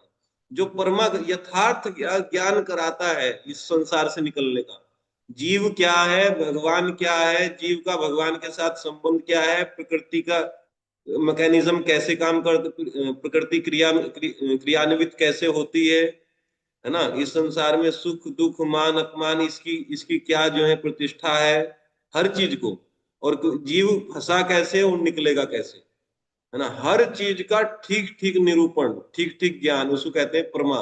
जो परमा यथार्थ ज्ञान कराता है इस संसार से निकलने का। जीव क्या है, भगवान क्या है, जीव का भगवान के साथ संबंध क्या है, प्रकृति का मैकेनिज्म कैसे काम करते, प्रकृति क्रियान्वित कैसे होती है ना। इस संसार में सुख दुख मान अपमान, इसकी इसकी क्या जो है प्रतिष्ठा है, हर चीज को। और जीव फंसा कैसे और निकलेगा कैसे, है ना। हर चीज का ठीक ठीक निरूपण, ठीक ठीक ज्ञान, उसको कहते हैं प्रमा।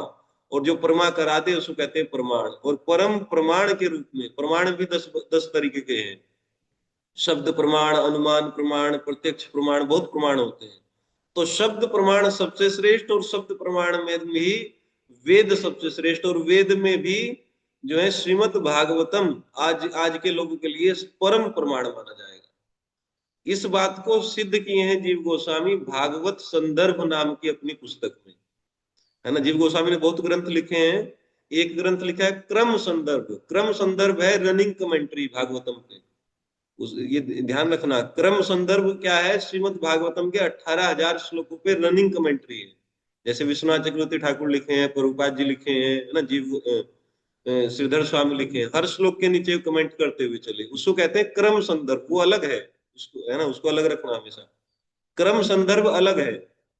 और जो प्रमा कराते उसको कहते हैं प्रमाण। और परम प्रमाण के रूप में, प्रमाण भी 10 तरीके के हैं। शब्द प्रमाण, अनुमान प्रमाण, प्रत्यक्ष प्रमाण, बहुत प्रमाण होते हैं। तो शब्द प्रमाण सबसे श्रेष्ठ, और शब्द प्रमाण में भी वेद सबसे श्रेष्ठ, और वेद में भी जो है श्रीमद् भागवतम आज के लोगों के लिए परम प्रमाण माना जाएगा। इस बात को सिद्ध किए हैं जीव गोस्वामी भागवत संदर्भ नाम की अपनी पुस्तक में, है ना। जीव गोस्वामी ने बहुत ग्रंथ लिखे हैं। एक ग्रंथ लिखा है क्रम संदर्भ। क्रम संदर्भ है रनिंग कमेंट्री भागवतम पे, ये ध्यान रखना। क्रम संदर्भ क्या है, श्रीमद् भागवतम के 18,000 श्लोकों पे रनिंग कमेंट्री है। जैसे विश्वनाथ चक्रवर्ती ठाकुर लिखे हैं, प्रभुपाद जी लिखे हैं, है ना, जीव श्रीधर स्वामी लिखे हैं। हर श्लोक के नीचे कमेंट करते हुए चले, उसको कहते हैं क्रम संदर्भ। वो अलग है, उसको, है ना, उसको अलग रखना हमेशा। क्रम संदर्भ अलग है।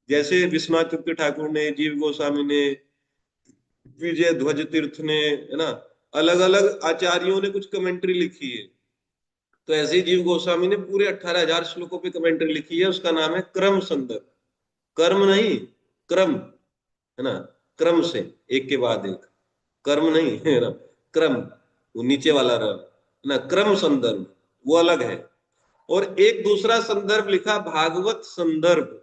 जैसे विश्वनाथ चक्रवर्ती ठाकुर ने, जीव गोस्वामी ने, विजय ध्वज तीर्थ ने, है ना, अलग अलग आचार्यों ने कुछ कमेंट्री लिखी है। तो ऐसे ही जीव गोस्वामी ने पूरे 18,000 श्लोकों पे कमेंट्री लिखी है, उसका नाम है क्रम संदर्भ। कर्म नहीं, क्रम, है ना, क्रम से एक के बाद एक, कर्म नहीं, है ना, क्रम, वो नीचे वाला र, है ना, क्रम संदर्भ वो अलग है। और एक दूसरा संदर्भ लिखा भागवत संदर्भ।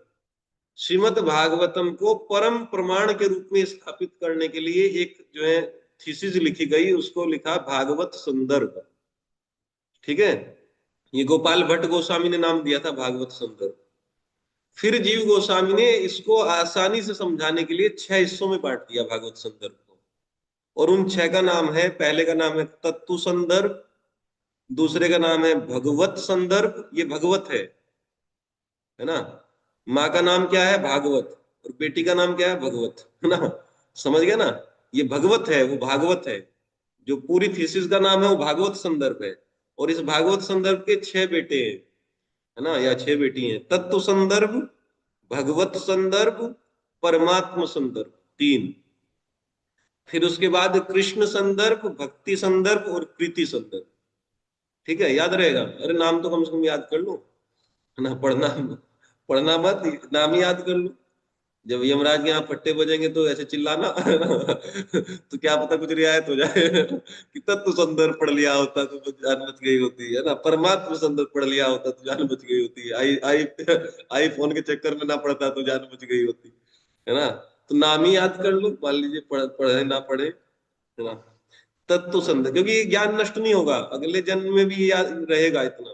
श्रीमद् भागवतम को परम प्रमाण के रूप में स्थापित करने के लिए एक जो है थीसिस लिखी गई, उसको लिखा भागवत संदर्भ। ठीक है। ये गोपाल भट्ट गोस्वामी ने नाम दिया था भागवत संदर्भ। फिर जीव गोस्वामी ने इसको आसानी से समझाने के लिए 6 हिस्सों में बांट दिया भागवत संदर्भ को। और उन 6 का नाम है, पहले का नाम है तत्व संदर्भ, दूसरे का नाम है भगवत संदर्भ, ये भगवत है ना। माँ का नाम क्या है? भागवत। और बेटी का नाम क्या है? भगवत, है ना। समझ गया ना। ये भगवत है, वो भागवत है। जो पूरी थीसिस का नाम है वो भागवत संदर्भ है। और इस भागवत संदर्भ के 6 बेटे हैं, है ना, या 6 बेटी हैं। तत्व संदर्भ, भगवत संदर्भ, परमात्म संदर्भ, 3। फिर उसके बाद कृष्ण संदर्भ, भक्ति संदर्भ और प्रीति संदर्भ। ठीक है, याद रहेगा। अरे नाम तो कम से कम याद कर लो, है ना। पढ़ना पढ़ना मत, नाम ही याद कर लो। जब यमराज के यहाँ फट्टे बजेंगे तो ऐसे चिल्लाना तो क्या पता कुछ रियायत हो जाए कि तत्व संदर्भ पढ़ लिया होता तो जान बच गई होती, है ना। परमात्मा संदर्भ पढ़ लिया होता तो जान बच गई होती। आई आई आईफोन के चक्कर में ना पड़ता तो जान बच गई होती, है ना। तो नाम ही याद कर लो, मान लीजिए पढ़े ना पढ़े, है ना। तत्व संदर्भ, क्योंकि ये ज्ञान नष्ट नहीं होगा, अगले जन्म में भी याद रहेगा। इतना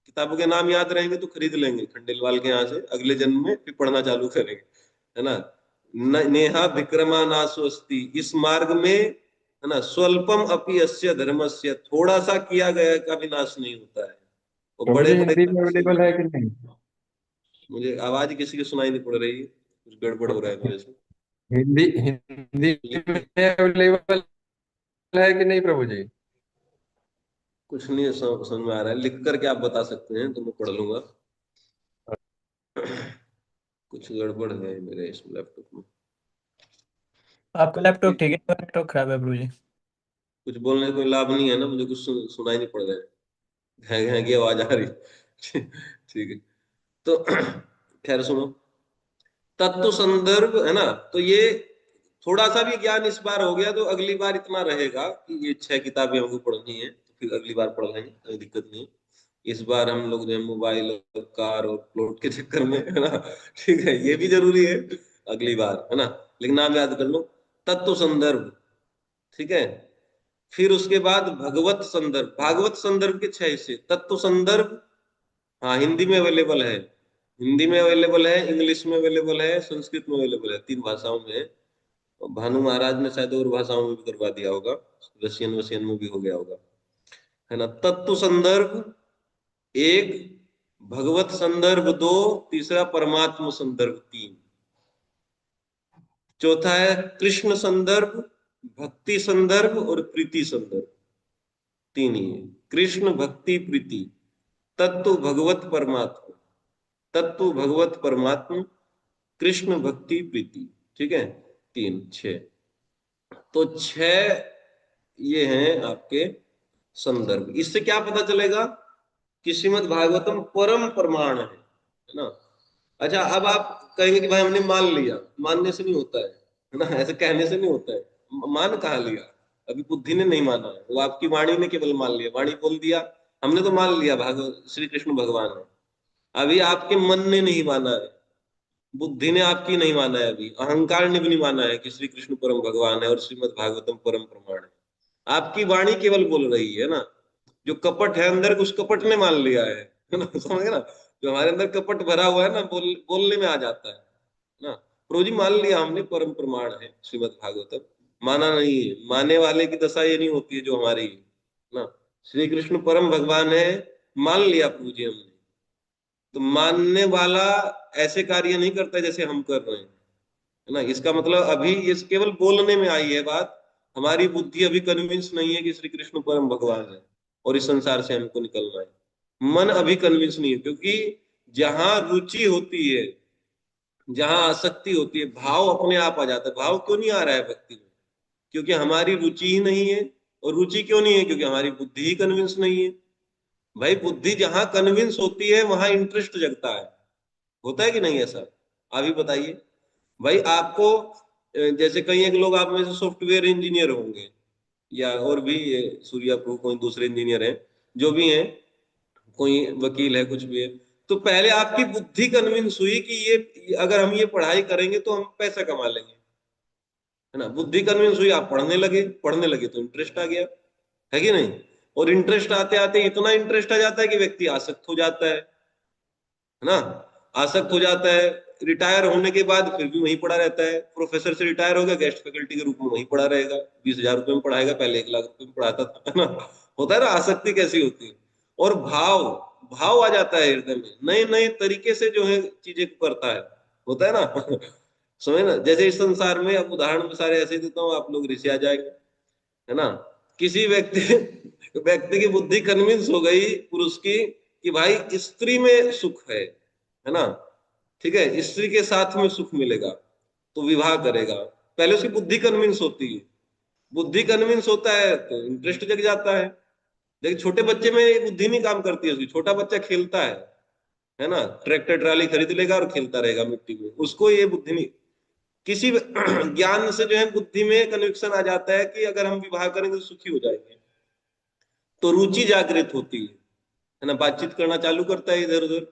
किताबों के नाम याद रहेंगे तो खरीद लेंगे खंडेलवाल के यहाँ से, अगले जन्म में फिर पढ़ना चालू करेंगे, है ना। नेहा विक्रमा नासोस्ति, इस मार्ग में, है ना, स्वल्पम अपि अस्य धर्मस्य, थोड़ा सा किया गया का भी नाश नहीं होता है। और प्रभु बड़े जी बड़े हिंदी में अवेलेबल है कि नहीं? मुझे आवाज किसी की सुनाई नहीं पड़ रही है, कुछ गड़बड़ हो रहा है मेरे से। हिंदी हिंदी में अवेलेबल है कि नहीं प्रभु जी? कुछ नहीं समझ में आ रहा है, लिख करके आप बता सकते हैं तो मैं पढ़ लूंगा। कुछ गड़बड़ है मेरे इस लैपटॉप में। आपका लैपटॉप ठीक है, लैपटॉप खराब है प्रभु जी। कुछ बोलने का कोई लाभ नहीं है ना, मुझे कुछ सुनाई नहीं पड़ रहा है, घै घै की आवाज आ रही ठीक है। तो खैर सुनो, तत्व संदर्भ, है ना। तो ये थोड़ा सा भी ज्ञान इस बार हो गया तो अगली बार इतना रहेगा कि ये 6 किताबें हमको पढ़नी है, तो फिर अगली बार पढ़ लेंगे, कोई दिक्कत नहीं है। इस बार हम लोग जो है मोबाइल और कार और प्लॉट के चक्कर में, है ना, ठीक है, ये भी जरूरी है अगली बार, है ना। लेकिन नाम याद कर लो, तत्व संदर्भ, ठीक है। फिर उसके बाद भगवत संदर्भ, भागवत संदर्भ के 6 हिस्से। तत्व संदर्भ, हाँ, हिंदी में अवेलेबल है, हिंदी में अवेलेबल है, इंग्लिश में अवेलेबल है, संस्कृत में अवेलेबल है, 3 भाषाओं में है। और भानु महाराज ने शायद और भाषाओं में भी करवा दिया होगा, रशियन वशियन में भी हो गया होगा, है ना। तत्व संदर्भ 1, भगवत संदर्भ 2, तीसरा परमात्म संदर्भ 3, चौथा है कृष्ण संदर्भ, भक्ति संदर्भ और प्रीति संदर्भ, 3 ही है। कृष्ण, भक्ति, प्रीति, तत्व भगवत परमात्मा, तत्व भगवत परमात्मा, कृष्ण, भक्ति, प्रीति, ठीक है, 3, 6। तो 6 ये हैं आपके संदर्भ। इससे क्या पता चलेगा कि श्रीमद् भागवतम परम प्रमाण है ना। अच्छा, अब आप कहेंगे कि भाई हमने मान लिया, मानने से नहीं होता है ना, ऐसे कहने से नहीं होता है। मान कहाँ लिया, अभी बुद्धि ने नहीं माना है, वो आपकी वाणी ने केवल मान लिया, वाणी बोल दिया, हमने तो मान लिया भागवत श्री कृष्ण भगवान है। अभी आपके मन ने नहीं माना है, बुद्धि ने आपकी नहीं माना है, अभी अहंकार ने भी नहीं माना है कि श्री कृष्ण परम भगवान है और श्रीमद् भागवतम परम प्रमाण है। आपकी वाणी केवल बोल रही है ना। जो कपट है अंदर, उस कपट ने मान लिया है ना, समझ गए ना। जो हमारे अंदर कपट भरा हुआ है ना, बोलने में आ जाता है ना। प्रभु जी मान लिया हमने, परम प्रमाण है श्रीमद् भागवतम, माना नहीं है। माने वाले की दशा ये नहीं होती है जो हमारी है ना। श्री कृष्ण परम भगवान है, मान लिया प्रभु जी हमने। तो मानने वाला ऐसे कार्य नहीं करता जैसे हम कर रहे हैं, है ना। इसका मतलब अभी ये केवल बोलने में आई है बात, हमारी बुद्धि अभी कन्विंस नहीं है कि श्री कृष्ण परम भगवान है और इस संसार से हमको निकलना है। मन अभी कन्विंस नहीं है, क्योंकि जहां रुचि होती है, जहां आसक्ति होती है, भाव अपने आप आ जाता है। भाव क्यों नहीं आ रहा है भक्ति में? क्योंकि हमारी रुचि ही नहीं है। और रुचि क्यों नहीं है? क्योंकि हमारी बुद्धि ही कन्विंस नहीं है। भाई बुद्धि जहां कन्विंस होती है वहां इंटरेस्ट जगता है, होता है कि नहीं ऐसा? आप ही बताइए। भाई आपको जैसे कई एक लोग आप में से सॉफ्टवेयर इंजीनियर होंगे, या और भी सूर्या प्रभु कोई दूसरे इंजीनियर हैं, जो भी हैं, कोई वकील है, कुछ भी है। तो पहले आपकी बुद्धि कन्विंस हुई कि ये अगर हम ये पढ़ाई करेंगे तो हम पैसा कमा लेंगे, है ना। बुद्धि कन्विंस हुई, आप पढ़ने लगे, पढ़ने लगे तो इंटरेस्ट आ गया, है कि नहीं। और इंटरेस्ट आते आते इतना इंटरेस्ट आ जाता है कि व्यक्ति आसक्त हो जाता है ना, आसक्त हो जाता है। रिटायर होने के बाद फिर भी वहीं पड़ा रहता है, प्रोफेसर से रिटायर हो गया, गेस्ट फैकल्टी के रूप में वहीं पड़ा रहेगा, 20,000 रुपए में पढ़ाएगा, पहले 1 लाख रुपए में पढ़ाता था, है ना। होता है ना, आसक्ति कैसी होती है। और भाव भाव आ जाता है हृदय में, नए नए तरीके से जो है चीजें करता है, होता है ना। समझ ना, जैसे इस संसार में, अब उदाहरण में सारे ऐसे देता हूँ, आप लोग ऋषि आ जाएंगे, है ना। किसी व्यक्ति की बुद्धि कन्विंस हो गई पुरुष की कि भाई स्त्री में सुख है ना, ठीक है, स्त्री के साथ में सुख मिलेगा, तो विवाह करेगा। पहले उसकी बुद्धि कन्विंस होती है, बुद्धि कन्विंस होता है तो इंटरेस्ट जग जाता है। लेकिन छोटे बच्चे में ये बुद्धि नहीं काम करती है उसकी, छोटा बच्चा खेलता है ना, ट्रैक्टर ट्राली खरीद लेगा और खेलता रहेगा मिट्टी में, उसको ये बुद्धि नहीं। किसी ज्ञान से जो है बुद्धि में कन्विक्शन आ जाता है कि अगर हम विवाह करेंगे तो सुखी हो जाएंगे, तो रुचि जागृत होती है ना, बातचीत करना चालू करता है इधर उधर,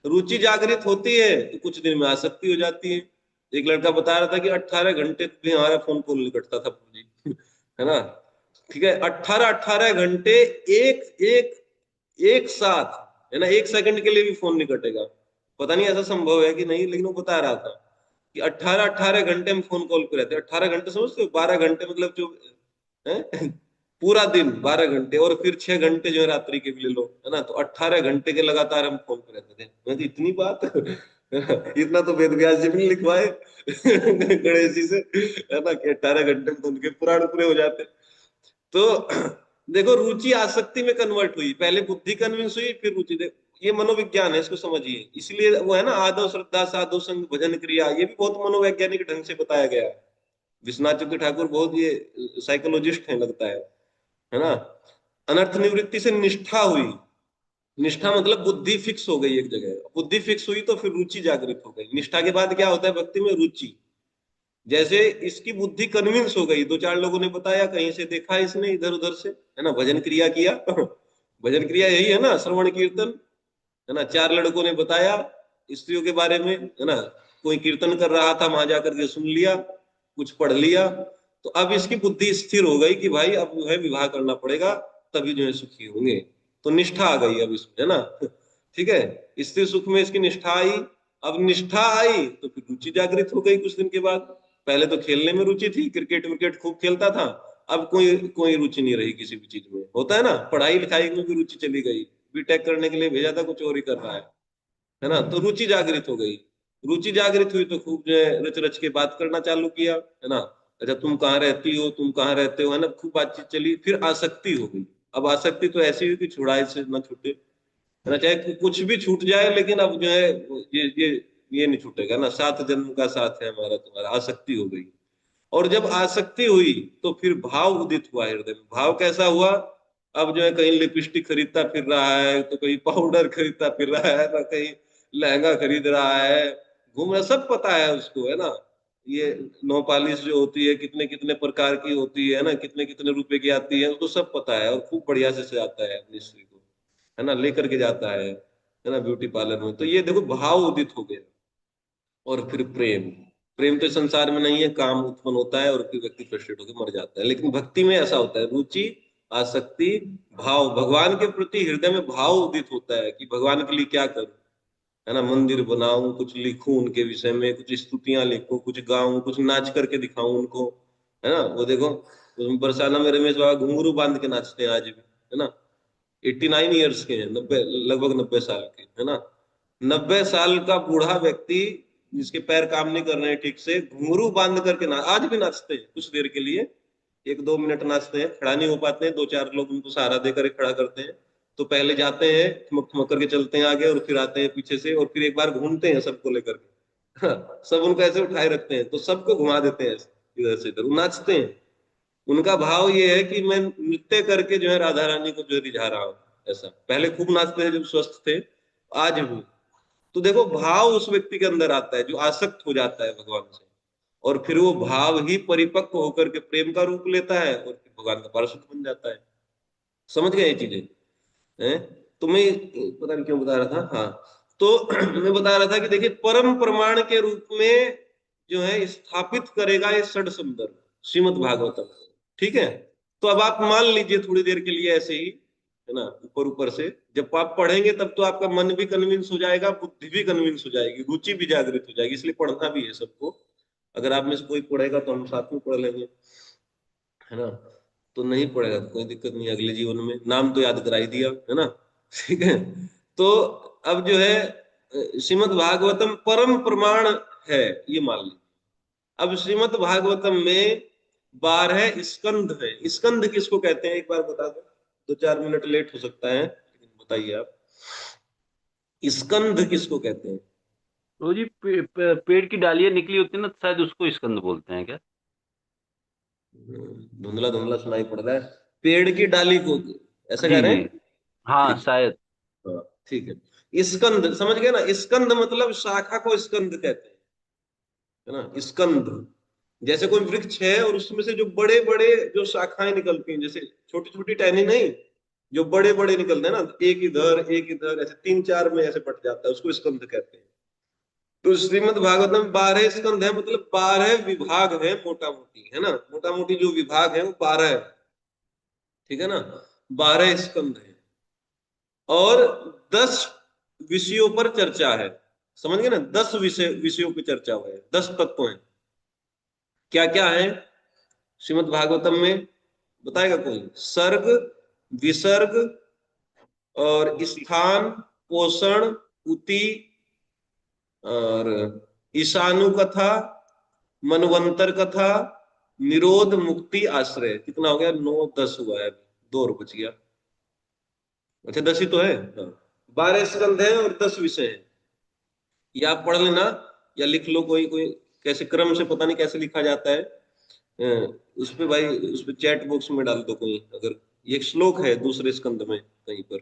रुचि जागृत होती है तो कुछ दिन में आसक्ति हो जाती है। एक लड़का बता रहा था कि 18 घंटे भी हमारा फोन कॉल नहीं कटता था जी, है ना, ठीक है, 18 घंटे एक साथ, है ना, 1 सेकंड के लिए भी फोन नहीं कटेगा। पता नहीं ऐसा संभव है कि नहीं, लेकिन वो बता रहा था कि 18 घंटे हम फोन कॉल पे रहते हैं। 18 घंटे समझते हो, 12 घंटे मतलब जो है पूरा दिन 12 घंटे, और फिर 6 घंटे जो है रात्रि के भी ले लो, है ना, तो 18 घंटे के लगातार हम फोन पे रहते थे। मैं तो इतनी बात इतना तो वेद व्यास जी भी नहीं लिखवाए गणेश जी से, है ना, कि 18 घंटे में तो उनके पुराण पूरे हो जाते। तो देखो, रुचि आसक्ति में कन्वर्ट हुई, पहले बुद्धि कन्विंस हुई, फिर रुचि। ये मनोविज्ञान है, इसको समझिए। इसलिए वो है ना, आदव श्रद्धा साधु संग भजन क्रिया, ये भी बहुत मनोवैज्ञानिक ढंग से बताया गया है। विश्वनाथ चंद्र ठाकुर बहुत ये साइकोलॉजिस्ट है लगता है ना। अनर्थ निवृत्ति से निष्ठा हुई, निष्ठा मतलब बुद्धि फिक्स हो गई एक जगह, बुद्धि फिक्स हुई तो फिर रुचि जागृत हो गई। निष्ठा के बाद क्या होता है व्यक्ति में, रुचि। जैसे इसकी बुद्धि कन्विंस हो गई, 2-4 लोगों ने बताया, कहीं से देखा इसने इधर उधर से, है ना, भजन क्रिया किया भजन क्रिया यही है ना, श्रवण कीर्तन, है ना। 4 लड़कों ने बताया स्त्रियों के बारे में, है ना, कोई कीर्तन कर रहा था, वहां जाकर के सुन लिया, कुछ पढ़ लिया, तो अब इसकी बुद्धि स्थिर हो गई कि भाई अब जो है विवाह करना पड़ेगा, तभी जो है सुखी होंगे। तो निष्ठा आ गई अब इसमें, है ना, ठीक है, स्त्री सुख में इसकी निष्ठा आई। अब निष्ठा आई तो फिर रुचि जागृत हो गई कुछ दिन के बाद। पहले तो खेलने में रुचि थी, क्रिकेट विकेट खूब खेलता था, अब कोई कोई रुचि नहीं रही किसी भी चीज में, होता है ना। पढ़ाई लिखाई में भी रुचि चली गई, बीटेक करने के लिए भेजा था, कुछ और ही कर रहा है ना, तो रुचि जागृत हो गई। रुचि जागृत हुई तो खूब जो है रच रच के बात करना चालू किया, है ना। अच्छा, तुम कहाँ रहती हो, तुम कहाँ रहते हो, है ना, खूब बातचीत चली। फिर आसक्ति हो गई। अब आसक्ति तो ऐसी हुई कि छुड़ाए से न छूटे, है ना, चाहे कुछ भी छूट जाए, लेकिन अब जो है ये नहीं छूटेगा ना, 7 जन्म का साथ है हमारा तुम्हारा। आसक्ति हो गई, और जब आसक्ति हुई तो फिर भाव उदित हुआ हृदय में। भाव कैसा हुआ, अब जो है कहीं लिपस्टिक खरीदता फिर रहा है, तो कहीं पाउडर खरीदता फिर रहा है ना, कहीं लहंगा खरीद रहा है, घूम रहा, सब पता है उसको, है ना। ये नो पॉलिश जो होती है कितने कितने प्रकार की होती है ना, कितने कितने रुपए की आती है, उसको सब पता है, और खूब बढ़िया से सजाता है अपनी स्त्री को, है ना, लेकर के जाता है ना, ब्यूटी पार्लर में। तो ये देखो, भाव उदित हो गया। और फिर प्रेम, प्रेम तो संसार में नहीं है, काम उत्पन्न होता है और फिर व्यक्ति फ्रस्ट्रेट होकर मर जाता है। लेकिन भक्ति में ऐसा होता है, रुचि, आसक्ति, भाव, भगवान के प्रति हृदय में भाव उदित होता है कि भगवान के लिए क्या करूं, है ना, मंदिर बनाऊं, कुछ लिखूं उनके विषय में, कुछ स्तुतियां लिखूं, कुछ गाऊं, कुछ नाच करके दिखाऊं उनको, है ना। वो देखो, बरसाना में रमेश बाबा घुंघरू बांध के नाचते हैं आज भी, है ना। 89 ईयर्स के हैं, 90, लगभग 90 साल के, है ना। 90 साल का बूढ़ा व्यक्ति जिसके पैर काम नहीं कर रहे हैं ठीक से, घुंघरू बांध करके आज भी नाचते हैं कुछ देर के लिए, 1-2 मिनट नाचते हैं, खड़ा नहीं हो पाते हैं, 2-4 लोग उनको सहारा देकर खड़ा करते हैं। तो पहले जाते हैं, ठुमक ठुमक करके चलते हैं आगे, और फिर आते हैं पीछे से, और फिर एक बार घूमते हैं सबको लेकर के सब उनको ऐसे उठाए रखते हैं, तो सबको घुमा देते हैं इधर से इधर, नाचते हैं। उनका भाव ये है कि मैं नृत्य करके जो है राधा रानी को जो है रिझा रहा हूँ, ऐसा। पहले खूब नाचते हैं जब स्वस्थ थे, आज भी। तो देखो, भाव उस व्यक्ति के अंदर आता है जो आसक्त हो जाता है भगवान से, और फिर वो भाव ही परिपक्व होकर के प्रेम का रूप लेता है, और फिर भगवान का पार्षद बन जाता है। समझ गए ये चीजें हैं। तो मैं पता नहीं क्यों बता रहा था, हाँ, तो मैं बता रहा था कि देखिए, परम प्रमाण के रूप में जो है स्थापित करेगा ये षड सुंदर श्रीमद् भागवतम, ठीक है। तो अब आप मान लीजिए थोड़ी देर के लिए ऐसे ही, है ना, ऊपर ऊपर से जब आप पढ़ेंगे तब तो आपका मन भी कन्विंस हो जाएगा, बुद्धि भी कन्विंस हो जाएगी, रुचि भी जागृत हो जाएगी, इसलिए पढ़ना भी है सबको। अगर आप में से कोई पढ़ेगा तो हम साथ में पढ़ लेंगे, है ना, तो नहीं पढ़ेगा तो कोई दिक्कत नहीं, अगले जीवन में नाम तो याद करा ही दिया, है ना। ठीक है, तो अब जो है श्रीमद् भागवतम परम प्रमाण है, ये मान लीजिए। अब श्रीमद् भागवतम में 12 स्कंध है। स्कंध किसको कहते हैं एक बार बता दो, 2-4 मिनट लेट हो सकता है लेकिन बताइए आप, स्कंध किसको कहते हैं? प्रभु जी पेड़ की डालियां निकली होती है ना, शायद उसको स्कंद बोलते हैं क्या? धुंधला धुंधला सुनाई पड़ रहा है। पेड़ की डाली को ऐसा जी कह रहे जी, हैं? हाँ ठीक, शायद। हाँ, ठीक है। स्कंद समझ गए ना, स्कंद मतलब शाखा को स्कंद कहते हैं, है ना, स्कंद। जैसे कोई वृक्ष है और उसमें से जो बड़े बड़े जो शाखाएं निकलती हैं, जैसे छोटी छोटी टहनी नहीं, जो बड़े बड़े निकलते हैं ना, एक इधर ऐसे 3-4 में ऐसे बट जाता है, उसको स्कंद कहते हैं। तो श्रीमद् भागवतम में 12 स्कंद है, मतलब 12 विभाग है मोटा मोटी, है ना, मोटा मोटी जो विभाग है वो 12 है, ठीक है ना, 12 स्कंद है और 10 विषयों पर चर्चा है। समझ गए ना, 10 विषयों पर चर्चा हुआ है, 10 तत्व हैं। क्या क्या है श्रीमद् भागवतम में, बताएगा कोई? सर्ग, विसर्ग और स्थान, पोषण, उति और ईशानु कथा, मनवंतर कथा, निरोध, मुक्ति, आश्रय। कितना हो गया? 9-10 हुआ है, 2 और बच गया। अच्छा 10 ही तो है, हाँ। 12 स्कंध है और 10 विषय है। या आप पढ़ लेना या लिख लो, कोई कोई कैसे क्रम से पता नहीं कैसे लिखा जाता है, उस पे भाई, उस पे चैट बॉक्स में डाल दो कोई, अगर ये एक श्लोक है दूसरे स्कंद में कहीं पर,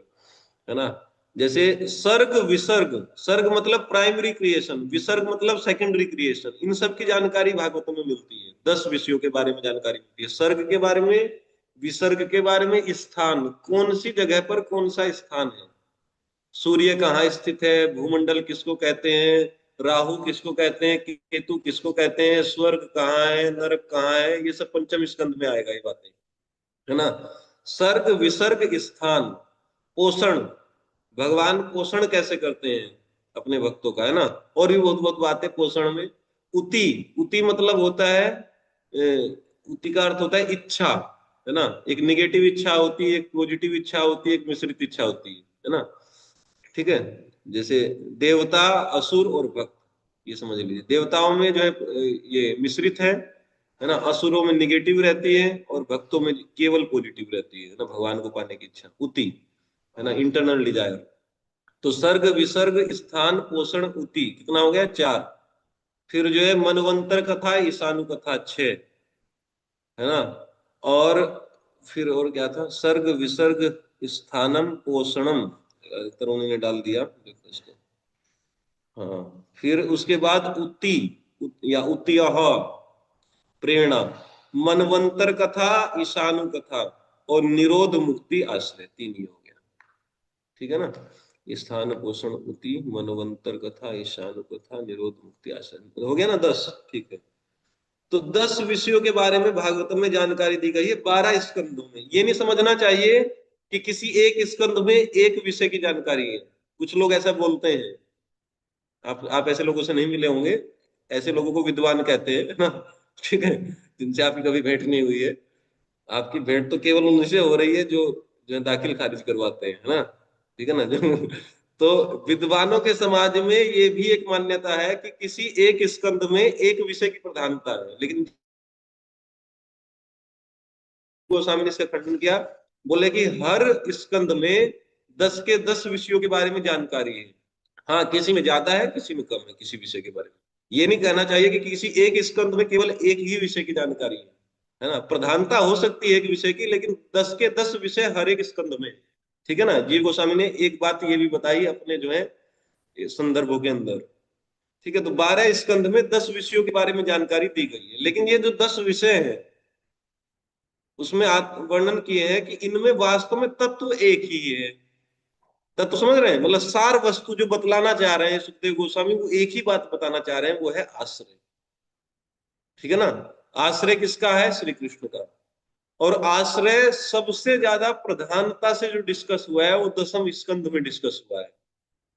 है ना। जैसे सर्ग विसर्ग, सर्ग मतलब प्राइमरी क्रिएशन, विसर्ग मतलब सेकेंडरी क्रिएशन, इन सब की जानकारी भागवत में मिलती है। 10 विषयों के बारे में जानकारी मिलती है, सर्ग के बारे में, विसर्ग के बारे में, स्थान कौन सी जगह पर कौन सा स्थान है, सूर्य कहाँ स्थित है, भूमंडल किसको कहते हैं, राहु किसको कहते हैं, केतु किसको कहते हैं, स्वर्ग कहाँ है, नरक कहाँ है, ये सब पंचम स्कंद में आएगा ये बातें, है ना। सर्ग विसर्ग स्थान, पोषण, भगवान पोषण कैसे करते हैं अपने भक्तों का, है ना, और भी बहुत बहुत बातें पोषण में। उति, उति मतलब होता है, उति का अर्थ होता है इच्छा, है ना, एक निगेटिव इच्छा होती है, एक पॉजिटिव इच्छा होती है, एक मिश्रित इच्छा होती है ना, ठीक है। जैसे देवता, असुर और भक्त, ये समझ लीजिए। देवताओं में जो है ये मिश्रित है ना, असुरों में निगेटिव रहती है और भक्तों में केवल पॉजिटिव रहती है ना, भगवान को पाने की इच्छा, उति, है ना, इंटरनल डिजायर। तो सर्ग विसर्ग स्थान पोषण उति, कितना हो गया? 4। फिर जो है मनवंतर कथा, ईशानु कथा 6, है ना। और फिर और क्या था? सर्ग विसर्ग स्थानम पोषणम, तरुणी ने डाल दिया, देखो इसको, हाँ। फिर उसके बाद उति या उतियः प्रेरणा, मनवंतर कथा, ईशानु कथा और निरोध मुक्ति आश्रय, 3 ही हो गया, ठीक है ना। स्थान पोषण उति, मनवंतर कथा, ईशानु कथा, निरोध मुक्ति आश्रय, हो गया ना 10, ठीक है। तो 10 विषयों के बारे में भागवतम में जानकारी दी गई है 12 स्कंदों में। ये नहीं समझना चाहिए कि किसी एक स्कंद में एक विषय की जानकारी है, कुछ लोग ऐसा बोलते हैं। आप ऐसे लोगों से नहीं मिले होंगे, ऐसे लोगों को विद्वान कहते हैं, है ना, ठीक है, जिनसे आपकी कभी भेंट नहीं हुई है। आपकी भेंट तो केवल उनसे हो रही है जो जो दाखिल खारिज करवाते हैं, है ना, ठीक है ना, जो तो विद्वानों के समाज में ये भी एक मान्यता है कि किसी एक स्कंद में एक विषय की प्रधानता है, लेकिन गोस्वामी ने इसका खंडन किया, बोले कि हर स्कंद में 10 के 10 विषयों के बारे में जानकारी है। हाँ, किसी में ज्यादा है, किसी में कम है, किसी विषय के बारे में। ये नहीं कहना चाहिए कि किसी एक स्कंद में केवल एक ही विषय की जानकारी है ना, प्रधानता हो सकती है एक विषय की, लेकिन 10 के 10 विषय हर एक स्कंद में, ठीक है ना। जीव गोस्वामी ने एक बात ये भी बताई अपने जो है संदर्भों के अंदर, ठीक है। तो 12 स्कंद में 10 विषयों के बारे में जानकारी दी गई है, लेकिन ये जो 10 विषय है उसमें वर्णन किए हैं कि इनमें वास्तव में तत्व एक ही है। तत्व समझ रहे हैं, मतलब सार वस्तु जो बतलाना चाह रहे हैं सुखदेव गोस्वामी, वो एक ही बात बताना चाह रहे हैं, वो है आश्रय, ठीक है ना। आश्रय किसका है? श्री कृष्ण का। और आश्रय सबसे ज्यादा प्रधानता से जो डिस्कस हुआ है वो 10वें स्कंद में डिस्कस हुआ है।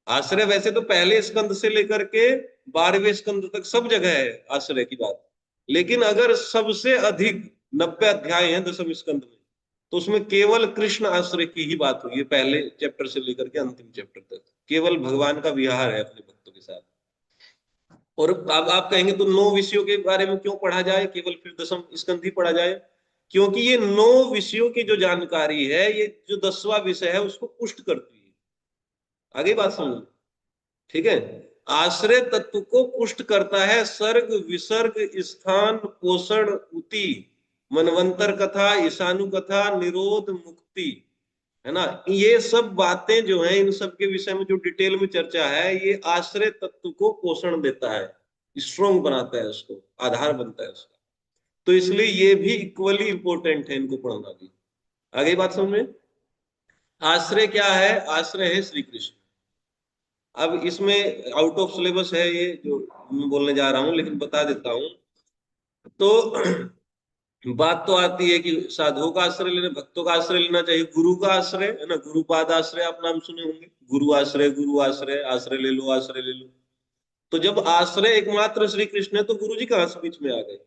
आश्रय वैसे तो पहले स्कंद से लेकर के 12वें स्कंद तक सब जगह है आश्रय की बात, लेकिन अगर सबसे अधिक 90 अध्याय हैं 10वें स्कंद में, तो उसमें केवल कृष्ण आश्रय की ही बात हुई है। पहले चैप्टर से लेकर के अंतिम चैप्टर तक केवल भगवान का विहार है अपने भक्तों के साथ। और अब आप कहेंगे तो 9 विषयों के बारे में क्यों पढ़ा जाए, केवल फिर 10वां स्कंद ही पढ़ा जाए? क्योंकि ये 9 विषयों की जो जानकारी है, ये जो 10वां विषय है उसको पुष्ट करती है। आगे बात समझ, ठीक है? आश्रय तत्व को पुष्ट करता है सर्ग विसर्ग स्थान पोषण उति मनवंतर कथा ईशानु कथा निरोध मुक्ति, है ना? ये सब बातें जो हैं, इन सब के विषय में जो डिटेल में चर्चा है, ये आश्रय तत्व को पोषण देता है, स्ट्रोंग बनाता है, उसको आधार बनता है उसका। तो इसलिए ये भी इक्वली इंपॉर्टेंट है इनको पढ़ना भी। आगे बात समझ में? आश्रय क्या है? आश्रय है श्री कृष्ण। अब इसमें आउट ऑफ सिलेबस है ये जो मैं बोलने जा रहा हूं, लेकिन बता देता हूं। तो बात तो आती है कि साधुओं का आश्रय लेना, भक्तों का आश्रय लेना चाहिए, गुरु का आश्रय, है ना? गुरुपाद आश्रय आप नाम सुने होंगे, गुरु आश्रय, आश्रय ले लो, आश्रय ले लो। तो जब आश्रय एकमात्र श्री कृष्ण है, तो गुरु जी कहां से बीच में आ गए?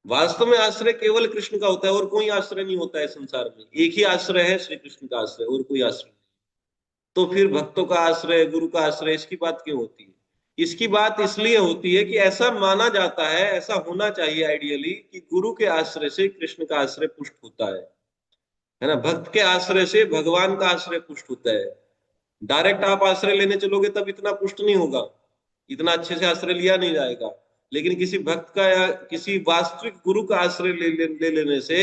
वास्तव में आश्रय केवल कृष्ण का होता है, और कोई आश्रय नहीं होता है संसार में। एक ही आश्रय है श्री कृष्ण का आश्रय, और कोई आश्रय नहीं। तो फिर भक्तों का आश्रय, गुरु का आश्रय, इसकी बात क्यों होती है? इसकी बात इसलिए होती है कि ऐसा माना जाता है, ऐसा होना चाहिए आइडियली, कि गुरु के आश्रय से कृष्ण का आश्रय पुष्ट होता है ना? भक्त के आश्रय से भगवान का आश्रय पुष्ट होता है। डायरेक्ट आप आश्रय लेने चलोगे तब इतना पुष्ट नहीं होगा, इतना अच्छे से आश्रय लिया नहीं जाएगा। लेकिन किसी भक्त का या किसी वास्तविक गुरु का आश्रय ले लेने से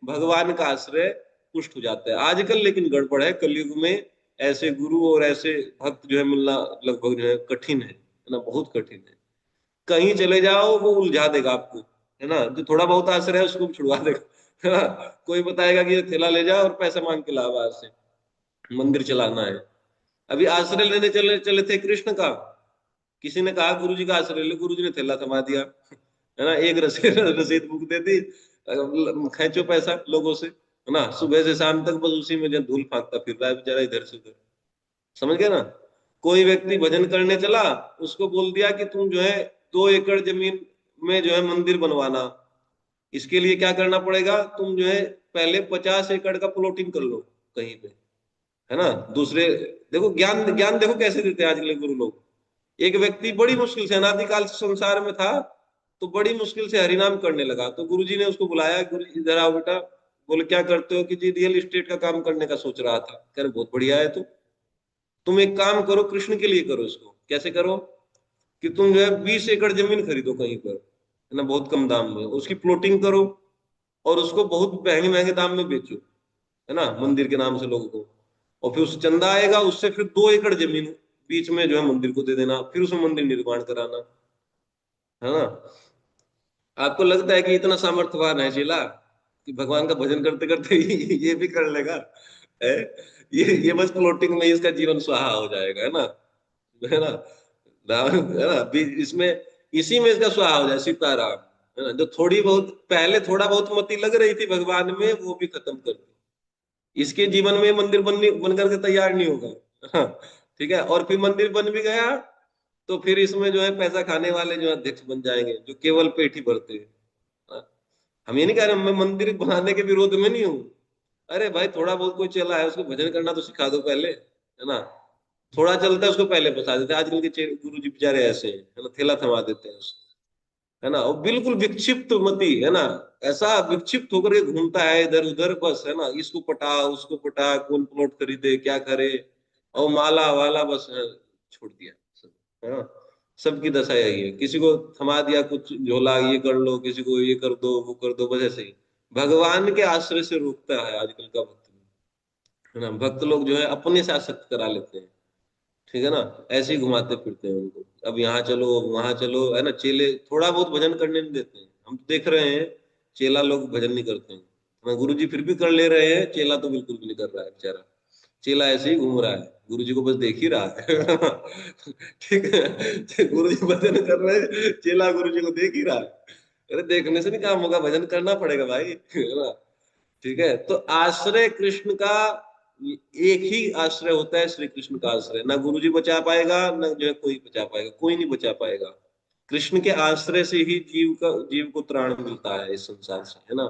भगवान का आश्रय पुष्ट हो जाता है। आजकल लेकिन गड़बड़ है, कलयुग में ऐसे गुरु और ऐसे भक्त जो है मिलना लगभग जो है कठिन है ना? बहुत कठिन है। कहीं चले जाओ वो उलझा देगा आपको, है ना? जो थोड़ा बहुत आश्रय है उसको भी छुड़वा देगा, है ना? कोई बताएगा कि ये थैला ले जाओ और पैसा मांग के ला बाहर से, मंदिर चलाना है। अभी आश्रय लेने चले थे कृष्ण का, किसी ने कहा गुरुजी का आश्रय ले, गुरुजी ने थैला थमा दिया, है ना? एक रसीद बुक दे दी, खींचो पैसा लोगों से, है ना? सुबह से शाम तक बस उसी में जो धूल फांकता फिर रहा है बेचारा इधर से उधर। समझ गए ना? कोई व्यक्ति भजन करने चला, उसको बोल दिया कि तुम जो है 2 एकड़ जमीन में जो है मंदिर बनवाना, इसके लिए क्या करना पड़ेगा? तुम जो है पहले 50 एकड़ का प्लॉटिंग कर लो कहीं पे, है ना? दूसरे देखो ज्ञान ज्ञान देखो कैसे देते हैं आजकल गुरु लोग। एक व्यक्ति बड़ी मुश्किल से अनादिकाल से संसार में था, तो बड़ी मुश्किल से हरिनाम करने लगा, तो गुरुजी ने उसको बुलाया, गुरु इधर आओ बेटा। बोले क्या करते हो? कि जी रियल एस्टेट का काम करने का सोच रहा था। कह रहे बहुत बढ़िया है, तो तुम एक काम करो, कृष्ण के लिए करो इसको। कैसे करो? कि तुम जो है 20 एकड़ जमीन खरीदो कहीं पर, है ना, बहुत कम दाम में, उसकी प्लॉटिंग करो और उसको बहुत महंगे महंगे दाम में बेचो, है ना, मंदिर के नाम से लोगों को। और फिर उससे चंदा आएगा, उससे फिर 2 एकड़ जमीन बीच में जो है मंदिर को दे देना, फिर उसमें मंदिर निर्माण कराना, है ना? आपको लगता है कि इतना सामर्थ्यवान है चेला कि भगवान का भजन करते करते ये भी कर लेगा? है? ये बस प्लॉटिंग में इसका जीवन स्वाहा हो जाएगा, है ना? है ना? है ना? इसमें इसी में इसका स्वाहा हो जाए, सीताराम, है ना? जो थोड़ी बहुत पहले थोड़ा बहुत मति लग रही थी भगवान में, वो भी खत्म कर दी। इसके जीवन में मंदिर बन करके तैयार नहीं होगा, हाँ, ठीक है? और फिर मंदिर बन भी गया तो फिर इसमें जो है पैसा खाने वाले जो अध्यक्ष बन जाएंगे, जो केवल पेट ही भरते हैं। हाँ? हम ये नहीं कह रहे, मैं मंदिर बनाने के विरोध में नहीं हूँ। अरे भाई थोड़ा बहुत कोई चला है, उसको भजन करना तो सिखा दो पहले, है ना? थोड़ा चलता है उसको पहले बता देते। आजकल के गुरु जी बेचारे ऐसे हैं, है ना? थैला थमा देते हैं उसको, है ना? और बिल्कुल विक्षिप्त मती, है ना? ऐसा विक्षिप्त होकर के घूमता है इधर उधर, बस, है ना? इसको पटा उसको पटा, कौन प्लॉट खरीदे क्या करे, और माला वाला बस, छोड़ दिया सब, है ना? सबकी दशा यही है। किसी को थमा दिया कुछ झोला, ये कर लो, किसी को ये कर दो वो कर दो, बस ऐसे ही भगवान के आश्रय से रोकता है आजकल का भक्त, है ना? भक्त लोग जो है अपने से आसक्त करा लेते हैं, ठीक है ना? ऐसे ही घुमाते फिरते हैं उनको, अब यहाँ चलो अब वहां चलो, है ना? चेले थोड़ा बहुत भजन करने नहीं देते हैं। हम तो देख रहे हैं चेला लोग भजन नहीं करते हैं, गुरु जी फिर भी कर ले रहे हैं, चेला तो बिल्कुल भी नहीं कर रहा है बेचारा। चेला ऐसे ही घूम रहा है, गुरु जी को बस देख ही रहा है ठीक है, गुरु जी भजन कर रहे हैं, चेला गुरु जी को देख ही रहा है अरे देखने से नहीं काम होगा, भजन करना पड़ेगा भाई, है ना। ठीक है, तो आश्रय कृष्ण का एक ही आश्रय होता है, श्री कृष्ण का आश्रय। ना गुरु जी बचा पाएगा, ना जो है कोई बचा पाएगा, कोई नहीं बचा पाएगा। कृष्ण के आश्रय से ही जीव को त्राण मिलता है इस संसार से, है ना।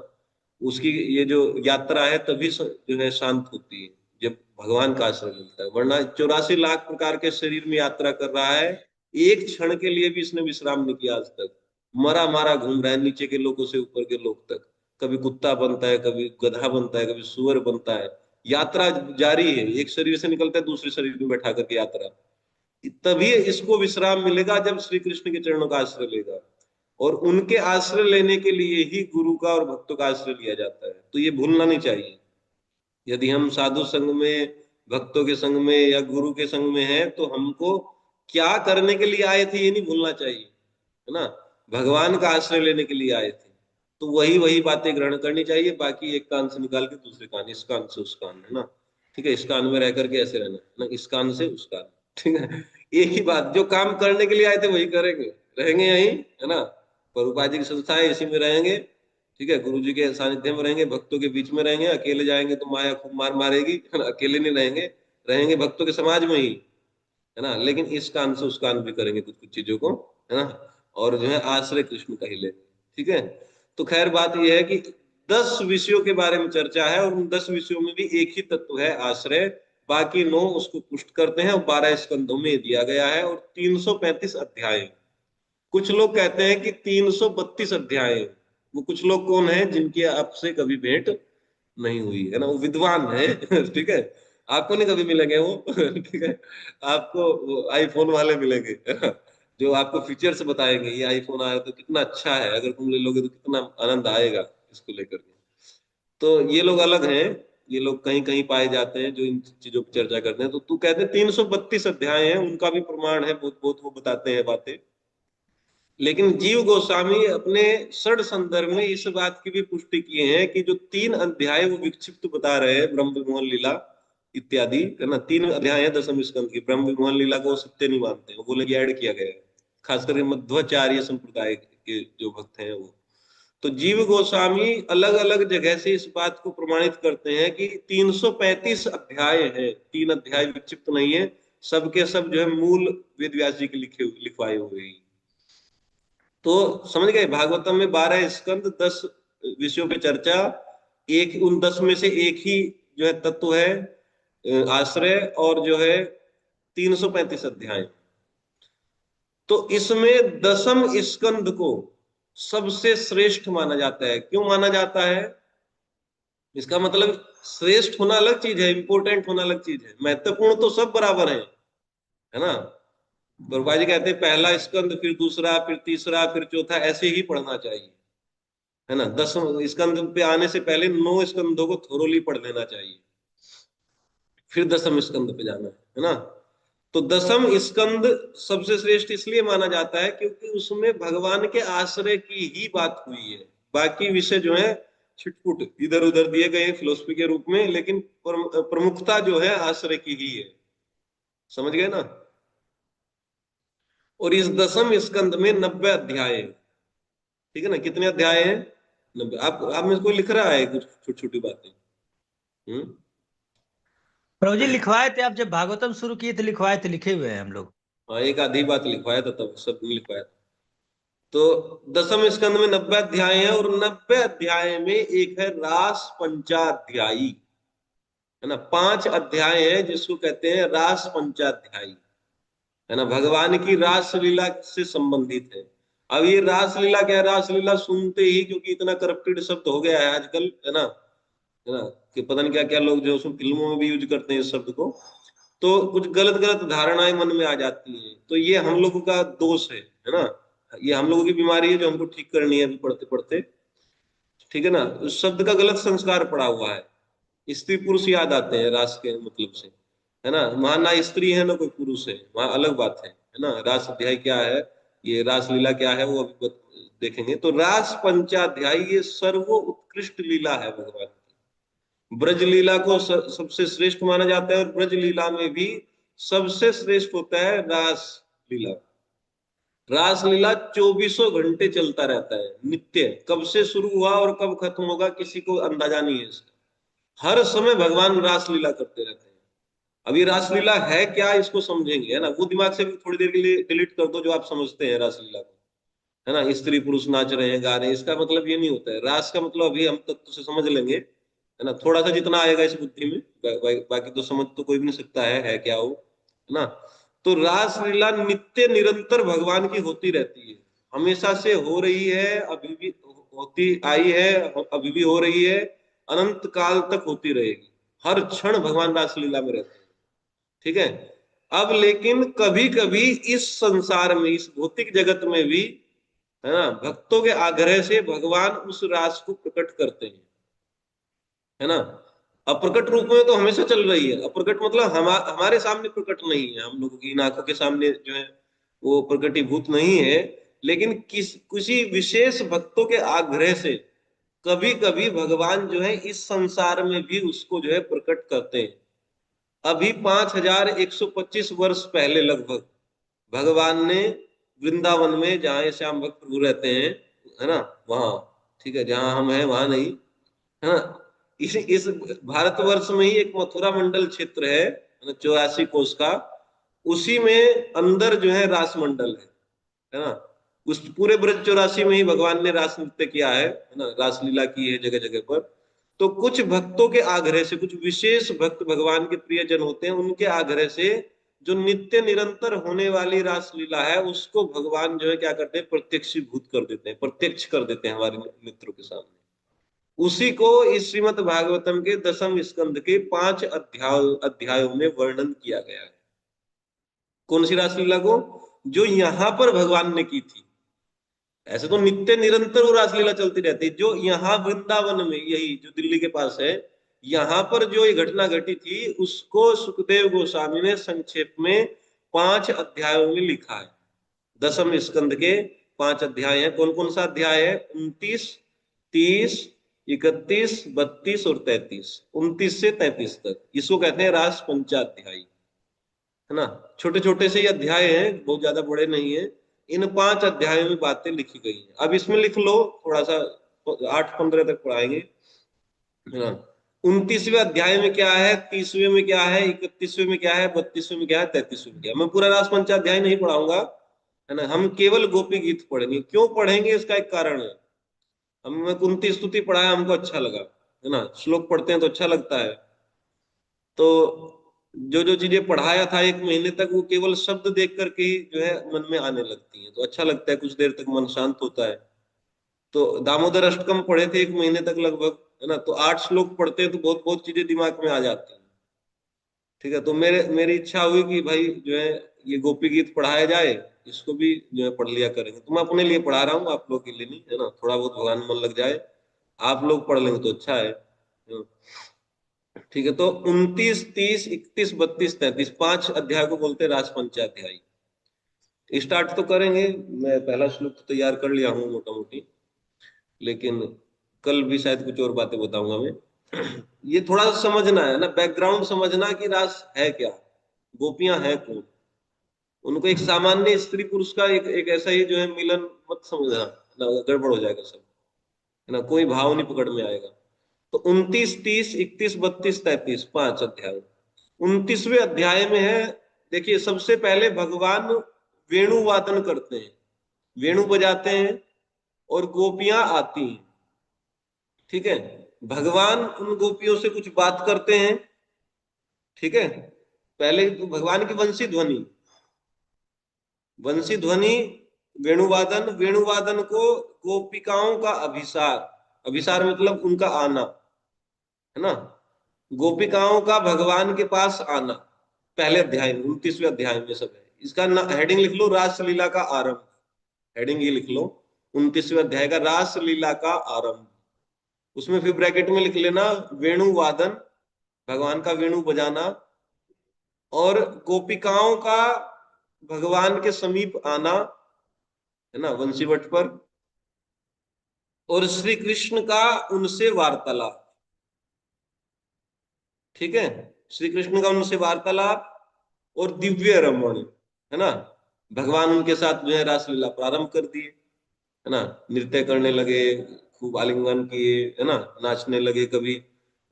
उसकी ये जो यात्रा है तभी जो है शांत होती है, जब भगवान का आश्रय मिलता है। वरना 84 लाख प्रकार के शरीर में यात्रा कर रहा है, एक क्षण के लिए भी इसने विश्राम नहीं किया आज तक। मरा मारा घूम रहा है, नीचे के लोगों से ऊपर के लोग तक। कभी कुत्ता बनता है, कभी गधा बनता है, कभी सुअर बनता है। यात्रा जारी है, एक शरीर से निकलता है दूसरे शरीर में बैठा करके यात्रा। तभी इसको विश्राम मिलेगा जब श्री कृष्ण के चरणों का आश्रय लेगा। और उनके आश्रय लेने के लिए ही गुरु का और भक्तों का आश्रय लिया जाता है। तो ये भूलना नहीं चाहिए। यदि हम साधु संग में, भक्तों के संग में या गुरु के संग में हैं, तो हमको क्या करने के लिए आए थे ये नहीं भूलना चाहिए, है ना। भगवान का आश्रय लेने के लिए आए थे, तो वही वही बातें ग्रहण करनी चाहिए। बाकी एक कान से निकाल के दूसरे कान, इस कान से उस कान, है ना। ठीक है, इस कान में रह करके ऐसे रहना, है ना, इस कान से उस कान। ठीक है, एक ही बात, जो काम करने के लिए आए थे वही करेंगे, रहेंगे यहीं, है ना। प्रभुपाद जी की संस्थाएं इसी में रहेंगे। ठीक है, गुरु जी के सानिध्य में रहेंगे, भक्तों के बीच में रहेंगे। अकेले जाएंगे तो माया खूब मार मारेगी, है ना। अकेले नहीं रहेंगे, रहेंगे भक्तों के समाज में ही, है ना। लेकिन इस कान से उस कान भी करेंगे कुछ कुछ चीजों को, है ना। और जो है आश्रय कृष्ण का ही लेंगे। ठीक है, तो खैर बात यह है कि 10 विषयों के बारे में चर्चा है, और उन 10 विषयों में भी एक ही तत्व है, आश्रय। बाकी 9 उसको पुष्ट करते हैं, और 12 स्कंधों में दिया गया है, और 335 अध्याय। कुछ लोग कहते हैं कि 332 अध्याय। वो कुछ लोग कौन है, जिनकी आपसे कभी भेंट नहीं हुई, है ना, वो विद्वान है। ठीक है, आपको नहीं कभी मिलेंगे वो। ठीक है, आपको आईफोन वाले मिलेंगे, है ना, जो आपको फीचर्स बताएंगे, ये आईफोन आया तो कितना अच्छा है, अगर तुम ले लोगे तो कितना आनंद आएगा इसको लेकर के। तो ये लोग अलग हैं, ये लोग कहीं कहीं पाए जाते हैं जो इन चीजों पर चर्चा करते हैं। तो तू कहते हैं 332 अध्याय हैं, उनका भी प्रमाण है, बहुत बहुत वो बताते हैं बातें। लेकिन जीव गोस्वामी अपने षड संदर्भ में इस बात की भी पुष्टि किए हैं कि जो 3 अध्याय वो विक्षिप्त बता रहे हैं, ब्रह्म विमोहन लीला इत्यादि, है ना। 3 अध्याय है 10वें स्कंद की। ब्रह्म विमोहन लीला को सत्य नहीं मानते हैं, वो बोले कि ऐड किया गया है, खासकर मध्वाचार्य संप्रदाय के जो भक्त हैं वो। तो जीव गोस्वामी अलग अलग जगह से इस बात को प्रमाणित करते हैं कि 335 अध्याय है, 3 अध्याय विक्षिप्त नहीं है, सबके सब जो है मूल वेद व्यास जी के लिखवाए हुए हैं। तो समझ गए, भागवतम में 12 स्कंद, 10 विषयों पे चर्चा। एक उन 10 में से एक ही जो है तत्व है आश्रय, और जो है 335 अध्याय। तो इसमें 10वें स्कंद को सबसे श्रेष्ठ माना जाता है। क्यों माना जाता है? इसका मतलब श्रेष्ठ होना अलग चीज है, इंपोर्टेंट होना अलग चीज है। महत्वपूर्ण तो सब बराबर है ना। गुरुबा जी कहते हैं पहला स्कंद, फिर दूसरा, फिर तीसरा, फिर चौथा, ऐसे ही पढ़ना चाहिए, है ना। 10 स्कंद पे आने से पहले 9 स्कंदों को थोरोली पढ़ लेना चाहिए, फिर 10वें स्कंद पे जाना है ना। तो 10वां स्कंद सबसे श्रेष्ठ इसलिए माना जाता है क्योंकि उसमें भगवान के आश्रय की ही बात हुई है। बाकी विषय जो है छिटपुट इधर उधर दिए गए फिलोसफी के रूप में, लेकिन प्रमुखता जो है आश्रय की ही है। समझ गए ना। और इस 10वें स्कंद में 90 अध्याय है। ठीक है ना, कितने अध्याय हैं? 90। आप में कोई लिख रहा है कुछ छोटी छोटी बातें? प्रभु जी लिखवाए थे, आप जब भागवतम शुरू किए थे लिखवाए थे, लिखे हुए हैं हम लोग। हाँ, एक आधी बात लिखवाया था, तब सब नहीं लिखवाया था। तो 10वें स्कंद में 90 अध्याय है, और 90 अध्याय में एक है रास पंचाध्यायी, है ना। 5 अध्याय है जिसको कहते हैं रास पंचाध्यायी, है ना। भगवान की रास लीला से संबंधित है। अब ये रास लीला क्या है? रास लीला सुनते ही, क्योंकि इतना करप्टेड शब्द हो गया है आजकल, है ना, कि पता नहीं क्या क्या लोग जो उसमें फिल्मों में भी यूज करते हैं इस शब्द को, तो कुछ गलत गलत धारणाएं मन में आ जाती हैं। तो ये हम लोगों का दोष है ना। ये हम लोगों की बीमारी है जो हमको ठीक करनी है अभी पढ़ते पढ़ते। ठीक है ना, उस शब्द का गलत संस्कार पड़ा हुआ है। स्त्री पुरुष याद आते हैं रास के मतलब से, है ना। वहां ना स्त्री है ना कोई पुरुष है, वहां अलग बात है ना। रास अध्याय क्या है, ये रास लीला क्या है, वो अभी देखेंगे। तो रास पंचाध्यायी ये सर्व उत्कृष्ट लीला है भगवान की। ब्रज लीला को सबसे श्रेष्ठ माना जाता है, और ब्रज लीला में भी सबसे श्रेष्ठ होता है रास लीला। रासलीला 24 घंटे चलता रहता है, नित्य। कब से शुरू हुआ और कब खत्म होगा किसी को अंदाजा नहीं है इसका। हर समय भगवान रासलीला करते रहते हैं। अब ये रासलीला है क्या, इसको समझेंगे, है ना। वो दिमाग से भी थोड़ी देर के लिए डिलीट कर दो जो आप समझते हैं रासलीला को, है ना। स्त्री पुरुष नाच रहे हैं, गा रहे हैं, इसका मतलब ये नहीं होता है। रास का मतलब अभी हम तत्व से समझ लेंगे, है ना, थोड़ा सा जितना आएगा इस बुद्धि में, बाकी तो समझ तो कोई भी नहीं सकता है क्या वो, है ना। तो रासलीला नित्य निरंतर भगवान की होती रहती है, हमेशा से हो रही है, अभी भी होती आई है, अभी भी हो रही है, अनंत काल तक होती रहेगी। हर क्षण भगवान रासलीला में रहते हैं, ठीक है। अब लेकिन कभी कभी इस संसार में, इस भौतिक जगत में भी, है ना, भक्तों के आग्रह से भगवान उस रास को प्रकट करते हैं, है ना। अप्रकट रूप में तो हमेशा चल रही है। अप्रकट मतलब हमारे सामने प्रकट नहीं है, हम लोगों की इन आंखों के सामने जो है वो प्रकटीभूत नहीं है, लेकिन किसी विशेष भक्तों के आग्रह से कभी कभी भगवान जो है इस संसार में भी उसको जो है प्रकट करते हैं। अभी 5125 वर्ष पहले लगभग भगवान ने वृंदावन में, जहाँ ये श्याम भक्त प्रभु रहते हैं, है ना, वहां, ठीक है, जहां हम हैं वहां नहीं, है ना, इस भारतवर्ष में ही एक मथुरा मंडल क्षेत्र है, 84 कोस का, उसी में अंदर जो है रास मंडल है ना। उस पूरे ब्रज 84 में ही भगवान ने रास नृत्य किया है ना, रासलीला की है जगह जगह पर। तो कुछ भक्तों के आग्रह से, कुछ विशेष भक्त भगवान के प्रियजन होते हैं, उनके आग्रह से जो नित्य निरंतर होने वाली रासलीला है उसको भगवान जो है क्या करते हैं, प्रत्यक्षीभूत कर देते हैं, प्रत्यक्ष कर देते हैं हमारे मित्रों के सामने। उसी को इस श्रीमद् भागवतम के 10वें स्कंद के 5 अध्यायों में वर्णन किया गया है। कौन सी रासलीला को? जो यहाँ पर भगवान ने की थी। ऐसे तो नित्य निरंतर वो रासलीला चलती रहती है। जो यहाँ वृंदावन में, यही जो दिल्ली के पास है, यहाँ पर जो ये घटना घटी थी उसको सुखदेव गोस्वामी ने संक्षेप में 5 अध्यायों में लिखा है। 10वें स्कंद के 5 अध्याय हैं। कौन कौन सा अध्याय है? 29, 30, 31, 32 और 33। 29 से 33 तक इसको कहते हैं रास पंचाध्यायी, है ना। छोटे छोटे से ये अध्याय हैं, बहुत ज्यादा बड़े नहीं है। इन 5 अध्यायों में बातें लिखी गई हैं। अब इसमें लिख लो, थोड़ा सा 8-15 तक पढ़ाएंगे, है ना। 29वें अध्याय में क्या है, 30वें में क्या है, 31वें में क्या है, 32वें में क्या है, 33वें में क्या है। मैं पूरा रास पंचाध्याय नहीं पढ़ाऊंगा, है ना। हम केवल गोपी गीत पढ़ेंगे। क्यों पढ़ेंगे, इसका एक कारण है। हमें कुंती स्तुति पढ़ाया, हमको अच्छा लगा, है ना। श्लोक पढ़ते हैं तो अच्छा लगता है। तो जो जो चीजें पढ़ाया था 1 महीने तक, वो केवल शब्द देख करके ही जो है मन में आने लगती है, तो अच्छा लगता है, कुछ देर तक मन शांत होता है। तो दामोदर अष्टकम पढ़े थे 1 महीने तक लगभग, है ना। तो 8 श्लोक पढ़ते हैं तो बहुत बहुत चीजें दिमाग में आ जाती हैं, ठीक है। तो मेरी इच्छा हुई कि भाई जो है ये गोपी गीत पढ़ाया जाए, इसको भी जो है पढ़ लिया करेंगे। तो मैं अपने लिए पढ़ा रहा हूँ, आप लोग के लिए नहीं, है ना। थोड़ा बहुत भगवान में मन लग जाए, आप लोग पढ़ लेंगे तो अच्छा है। ठीक है, तो 29, 30, 31, 32, 33 5 अध्याय को बोलते हैं रास पंचाध्यायी। स्टार्ट तो करेंगे। मैं पहला श्लोक तो तैयार कर लिया हूँ मोटा मोटी, लेकिन कल भी शायद कुछ और बातें बताऊंगा मैं। ये थोड़ा सा समझना है ना, बैकग्राउंड समझना कि रास है क्या, गोपियां हैं कौन। उनको एक सामान्य स्त्री पुरुष का एक ऐसा ही जो है मिलन मत समझना, ना गड़बड़ हो जाएगा सब, है ना। कोई भाव नहीं पकड़ में आएगा। तो 29, 30, 31, 32, 33 5 अध्याय। 29वें अध्याय में है, देखिए, सबसे पहले भगवान वेणु वादन करते हैं, वेणु बजाते हैं और गोपियां आती हैं, ठीक है। भगवान उन गोपियों से कुछ बात करते हैं, ठीक है। पहले तो भगवान की वंशी ध्वनि, वेणुवादन, वेणुवादन को गोपिकाओं का अभिसार, अभिसार मतलब उनका आना, है ना। गोपिकाओं का भगवान के पास आना, पहले अध्याय में, 29वें अध्याय में सब है। इसका हेडिंग लिख लो, रासलीला का आरंभ। हेडिंग ये लिख लो, 29वें अध्याय का रासलीला का आरंभ। उसमें फिर ब्रैकेट में लिख लेना वेणु वादन, भगवान का वेणु बजाना, और गोपिकाओं का भगवान के समीप आना, है ना, वंशीवट पर, और श्री कृष्ण का उनसे वार्तालाप, ठीक है। श्री कृष्ण का उनसे वार्तालाप और दिव्य रमण, है ना। भगवान उनके साथ जो है रासलीला प्रारंभ कर दिए, है ना, नृत्य करने लगे, खूब आलिंगन किए, है ना, नाचने लगे। कभी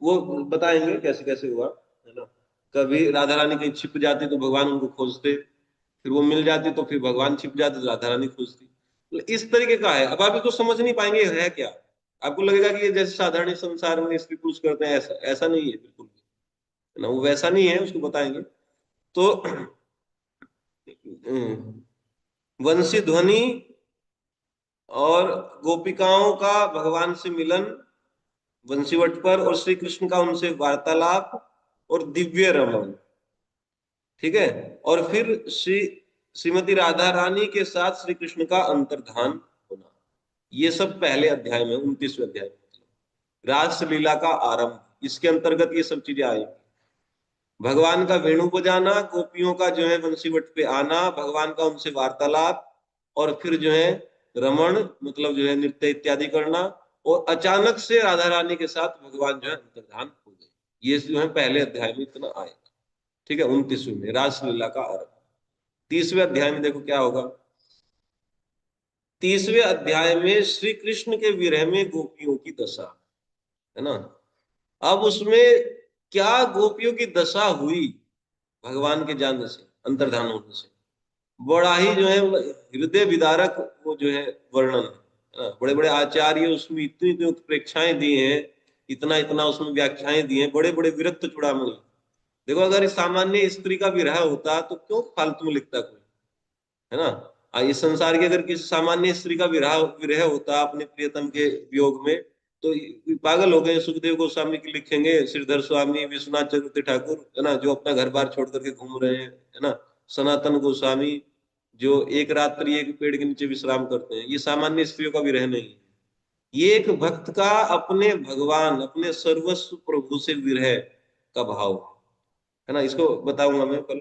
वो बताएंगे कैसे कैसे हुआ, है ना। कभी राधा रानी कहीं छिप जाती तो भगवान उनको खोजते, फिर वो मिल जाती तो फिर भगवान छिप जाते तो राधा रानी खोजती। तो इस तरीके का है। अब आप इसको समझ नहीं पाएंगे है क्या, आपको लगेगा कि ये जैसे साधारण संसार में स्त्री पुरुष करते हैं, ऐसा ऐसा नहीं है बिल्कुल भी, है ना। वो वैसा नहीं है, उसको बताएंगे। तो वंशी ध्वनि और गोपिकाओं का भगवान से मिलन वंशीवट पर, और श्री कृष्ण का उनसे वार्तालाप और दिव्य रमन, ठीक है। और फिर श्रीमती राधा रानी के साथ श्री कृष्ण का अंतर्धान होना, ये सब पहले अध्याय में, 29वें अध्याय में रासलीला का आरंभ, इसके अंतर्गत ये सब चीजें आई। भगवान का वेणु बजाना, गोपियों का जो है वंशीवट पे आना, भगवान का उनसे वार्तालाप, और फिर जो है रमण मतलब जो है नृत्य इत्यादि करना, और अचानक से राधा रानी के साथ भगवान जो है अंतर्धान हो गए। ये जो है पहले अध्याय में इतना आएगा, ठीक है। 29वें में रासलीला का आरंभ। 30वें अध्याय में देखो क्या होगा। 30वें अध्याय में श्री कृष्ण के विरह में गोपियों की दशा, है ना। अब उसमें क्या गोपियों की दशा हुई भगवान के जानने से, अंतर्धान होने से, बड़ा ही जो है हृदय विदारक वो जो है वर्णन है ना। बड़े बड़े आचार्य उसमें इतनी इतनी उत्प्रेक्षाएं दी हैं, इतना इतना उसमें व्याख्याएं दी हैं, बड़े बड़े विरक्त चूड़ामणि। देखो अगर इस सामान्य स्त्री का विरह होता तो क्यों फालतू में लिखता कोई, है ना। इस संसार के अगर किसी सामान्य स्त्री का विरह विरह होता अपने प्रियतम के वियोग में, तो पागल हो गए। सुखदेव गोस्वामी की लिखेंगे, श्रीधर स्वामी, विश्वनाथ चक्रवर्ती ठाकुर, है ना, जो अपना घर बार छोड़ करके घूम रहे हैं, है ना, सनातन गोस्वामी जो एक रात्रि एक पेड़ के नीचे विश्राम करते हैं, ये सामान्य स्त्रियों का विरह नहीं है। ये एक भक्त का अपने भगवान, अपने सर्वस्व प्रभु से विरह का भाव, है ना। इसको बताऊंगा मैं कल।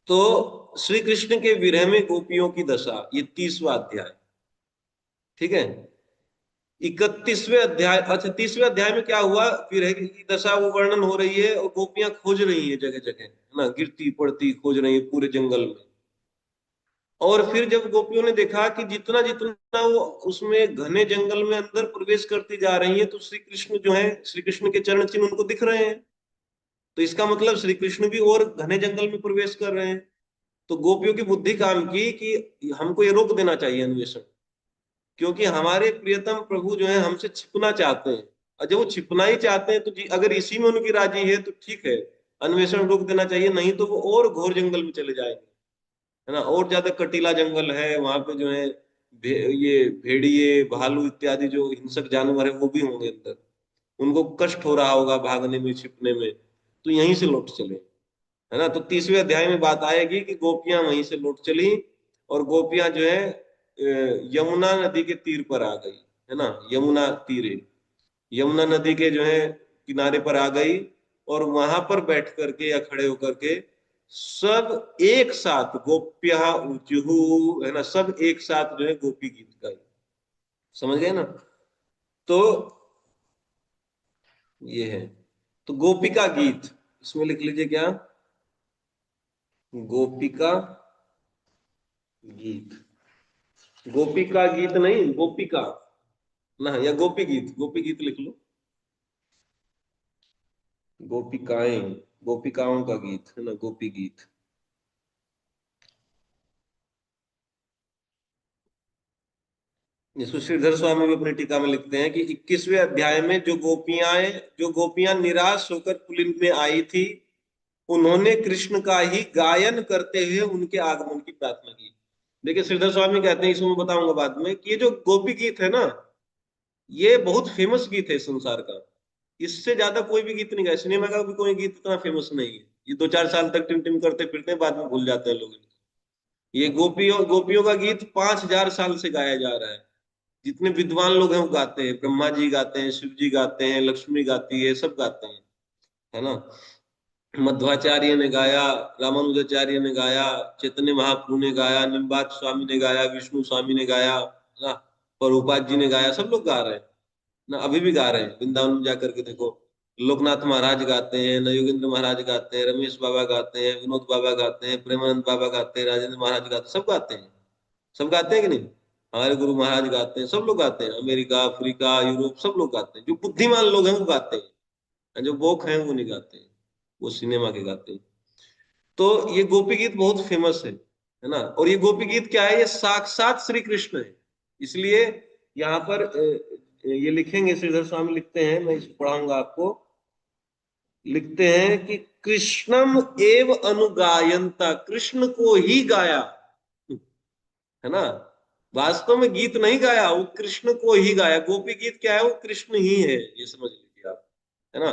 तो श्री कृष्ण के विरह में गोपियों की दशा, ये 30वां अध्याय, ठीक है। 31वें अध्याय, अच्छा 30वें अध्याय में क्या हुआ, विरह की दशा वो वर्णन हो रही है, और गोपियां खोज रही है जगह जगह, है ना, गिरती पड़ती खोज रही है पूरे जंगल में। और फिर जब गोपियों ने देखा कि जितना जितना वो उसमें घने जंगल में अंदर प्रवेश करती जा रही है, तो श्री कृष्ण जो है, श्री कृष्ण के चरण चिन्ह उनको दिख रहे हैं। तो इसका मतलब श्री कृष्ण भी और घने जंगल में प्रवेश कर रहे हैं। तो गोपियों की बुद्धि काम की कि हमको ये रोक देना चाहिए अन्वेषण, क्योंकि हमारे प्रियतम प्रभु जो है हमसे छिपना चाहते हैं। और जब वो छिपना ही चाहते हैं तो अगर इसी में उनकी राजी है तो ठीक है, अन्वेषण रोक देना चाहिए, नहीं तो वो और घोर जंगल में चले जाएंगे, है ना। और ज्यादा कटीला जंगल है वहां पे, जो है ये भेड़िए भालू इत्यादि जो हिंसक जानवर है वो भी होंगे अंदर, उनको कष्ट हो रहा होगा भागने में छिपने में, तो यहीं से लौट चले, है ना। तो 30वें अध्याय में बात आएगी कि गोपियां वहीं से लौट चली, और गोपियां जो है यमुना नदी के तीर पर आ गई, है ना, यमुना तीरे, यमुना नदी के जो है किनारे पर आ गई, और वहां पर बैठ करके या खड़े होकर के सब एक साथ गोप्या ऊचुहु, है ना, सब एक साथ जो है गोपी गीत गाई। समझ गए ना। तो ये है, तो गोपिका गीत इसमें लिख लीजिए क्या, गोपिका गीत, गोपिका गीत नहीं, गोपिका ना, या गोपी गीत, गोपी गीत लिख लो। गोपिकाएं, गोपिकाओं का गीत, है ना, गोपी गीत। इसको श्रीधर स्वामी भी अपनी टीका में लिखते हैं कि 21वें अध्याय में जो गोपियां निराश होकर पुलिन में आई थी, उन्होंने कृष्ण का ही गायन करते हुए उनके आगमन की प्रार्थना की। देखिए श्रीधर स्वामी कहते हैं, इसमें बताऊंगा बाद में, कि ये जो गोपी गीत है ना, ये बहुत फेमस गीत है संसार का। इससे ज्यादा कोई भी गीत नहीं गाया, सिनेमा का भी कोई गीत इतना फेमस नहीं है। ये 2-4 साल तक टिम टिम करते फिरते हैं, बाद में भूल जाते हैं लोग। ये गोपियों का गीत 5000 साल से गाया जा रहा है। जितने विद्वान लोग हैं वो गाते हैं, ब्रह्मा जी गाते हैं, शिव जी गाते हैं, लक्ष्मी गाती है, सब गाते हैं, है ना। मध्वाचार्य ने गाया, रामानुजाचार्य ने गाया, चैतन्य महाप्रभु ने गाया, निम्बात स्वामी ने गाया, विष्णु स्वामी ने गाया, है ना, प्रभुपाद जी ने गाया, सब लोग गा रहे हैं ना, अभी भी गा रहे हैं। वृंदावन में जाकर के देखो, लोकनाथ महाराज गाते हैं, नयोगेंद्र महाराज गाते हैं, रमेश बाबा गाते हैं, विनोद बाबा गाते हैं, प्रेमानंद बाबा गाते हैं, राजेंद्र महाराज गाते हैं, सब गाते हैं। सब गाते हैं कि नहीं? हमारे गुरु महाराज गाते हैं, सब लोग गाते हैं, अमेरिका, अफ्रीका, यूरोप, सब लोग गाते हैं। जो बुद्धिमान लोग हैं वो गाते हैं, जो बोक हैं वो नहीं गाते हैं, वो सिनेमा के गाते हैं। तो ये गोपी गीत बहुत फेमस है ना। और ये गोपी गीत क्या है? ये साक्षात श्री कृष्ण है। इसलिए यहाँ पर ये लिखेंगे, श्रीधर स्वामी लिखते हैं, मैं इसको पढ़ाऊंगा आपको। लिखते हैं कि कृष्णम एव अनुगायंता, कृष्ण को ही गाया, है ना। वास्तव में गीत नहीं गाया, वो कृष्ण को ही गाया। गोपी गीत क्या है? वो कृष्ण ही है, ये समझ लीजिए आप, है ना।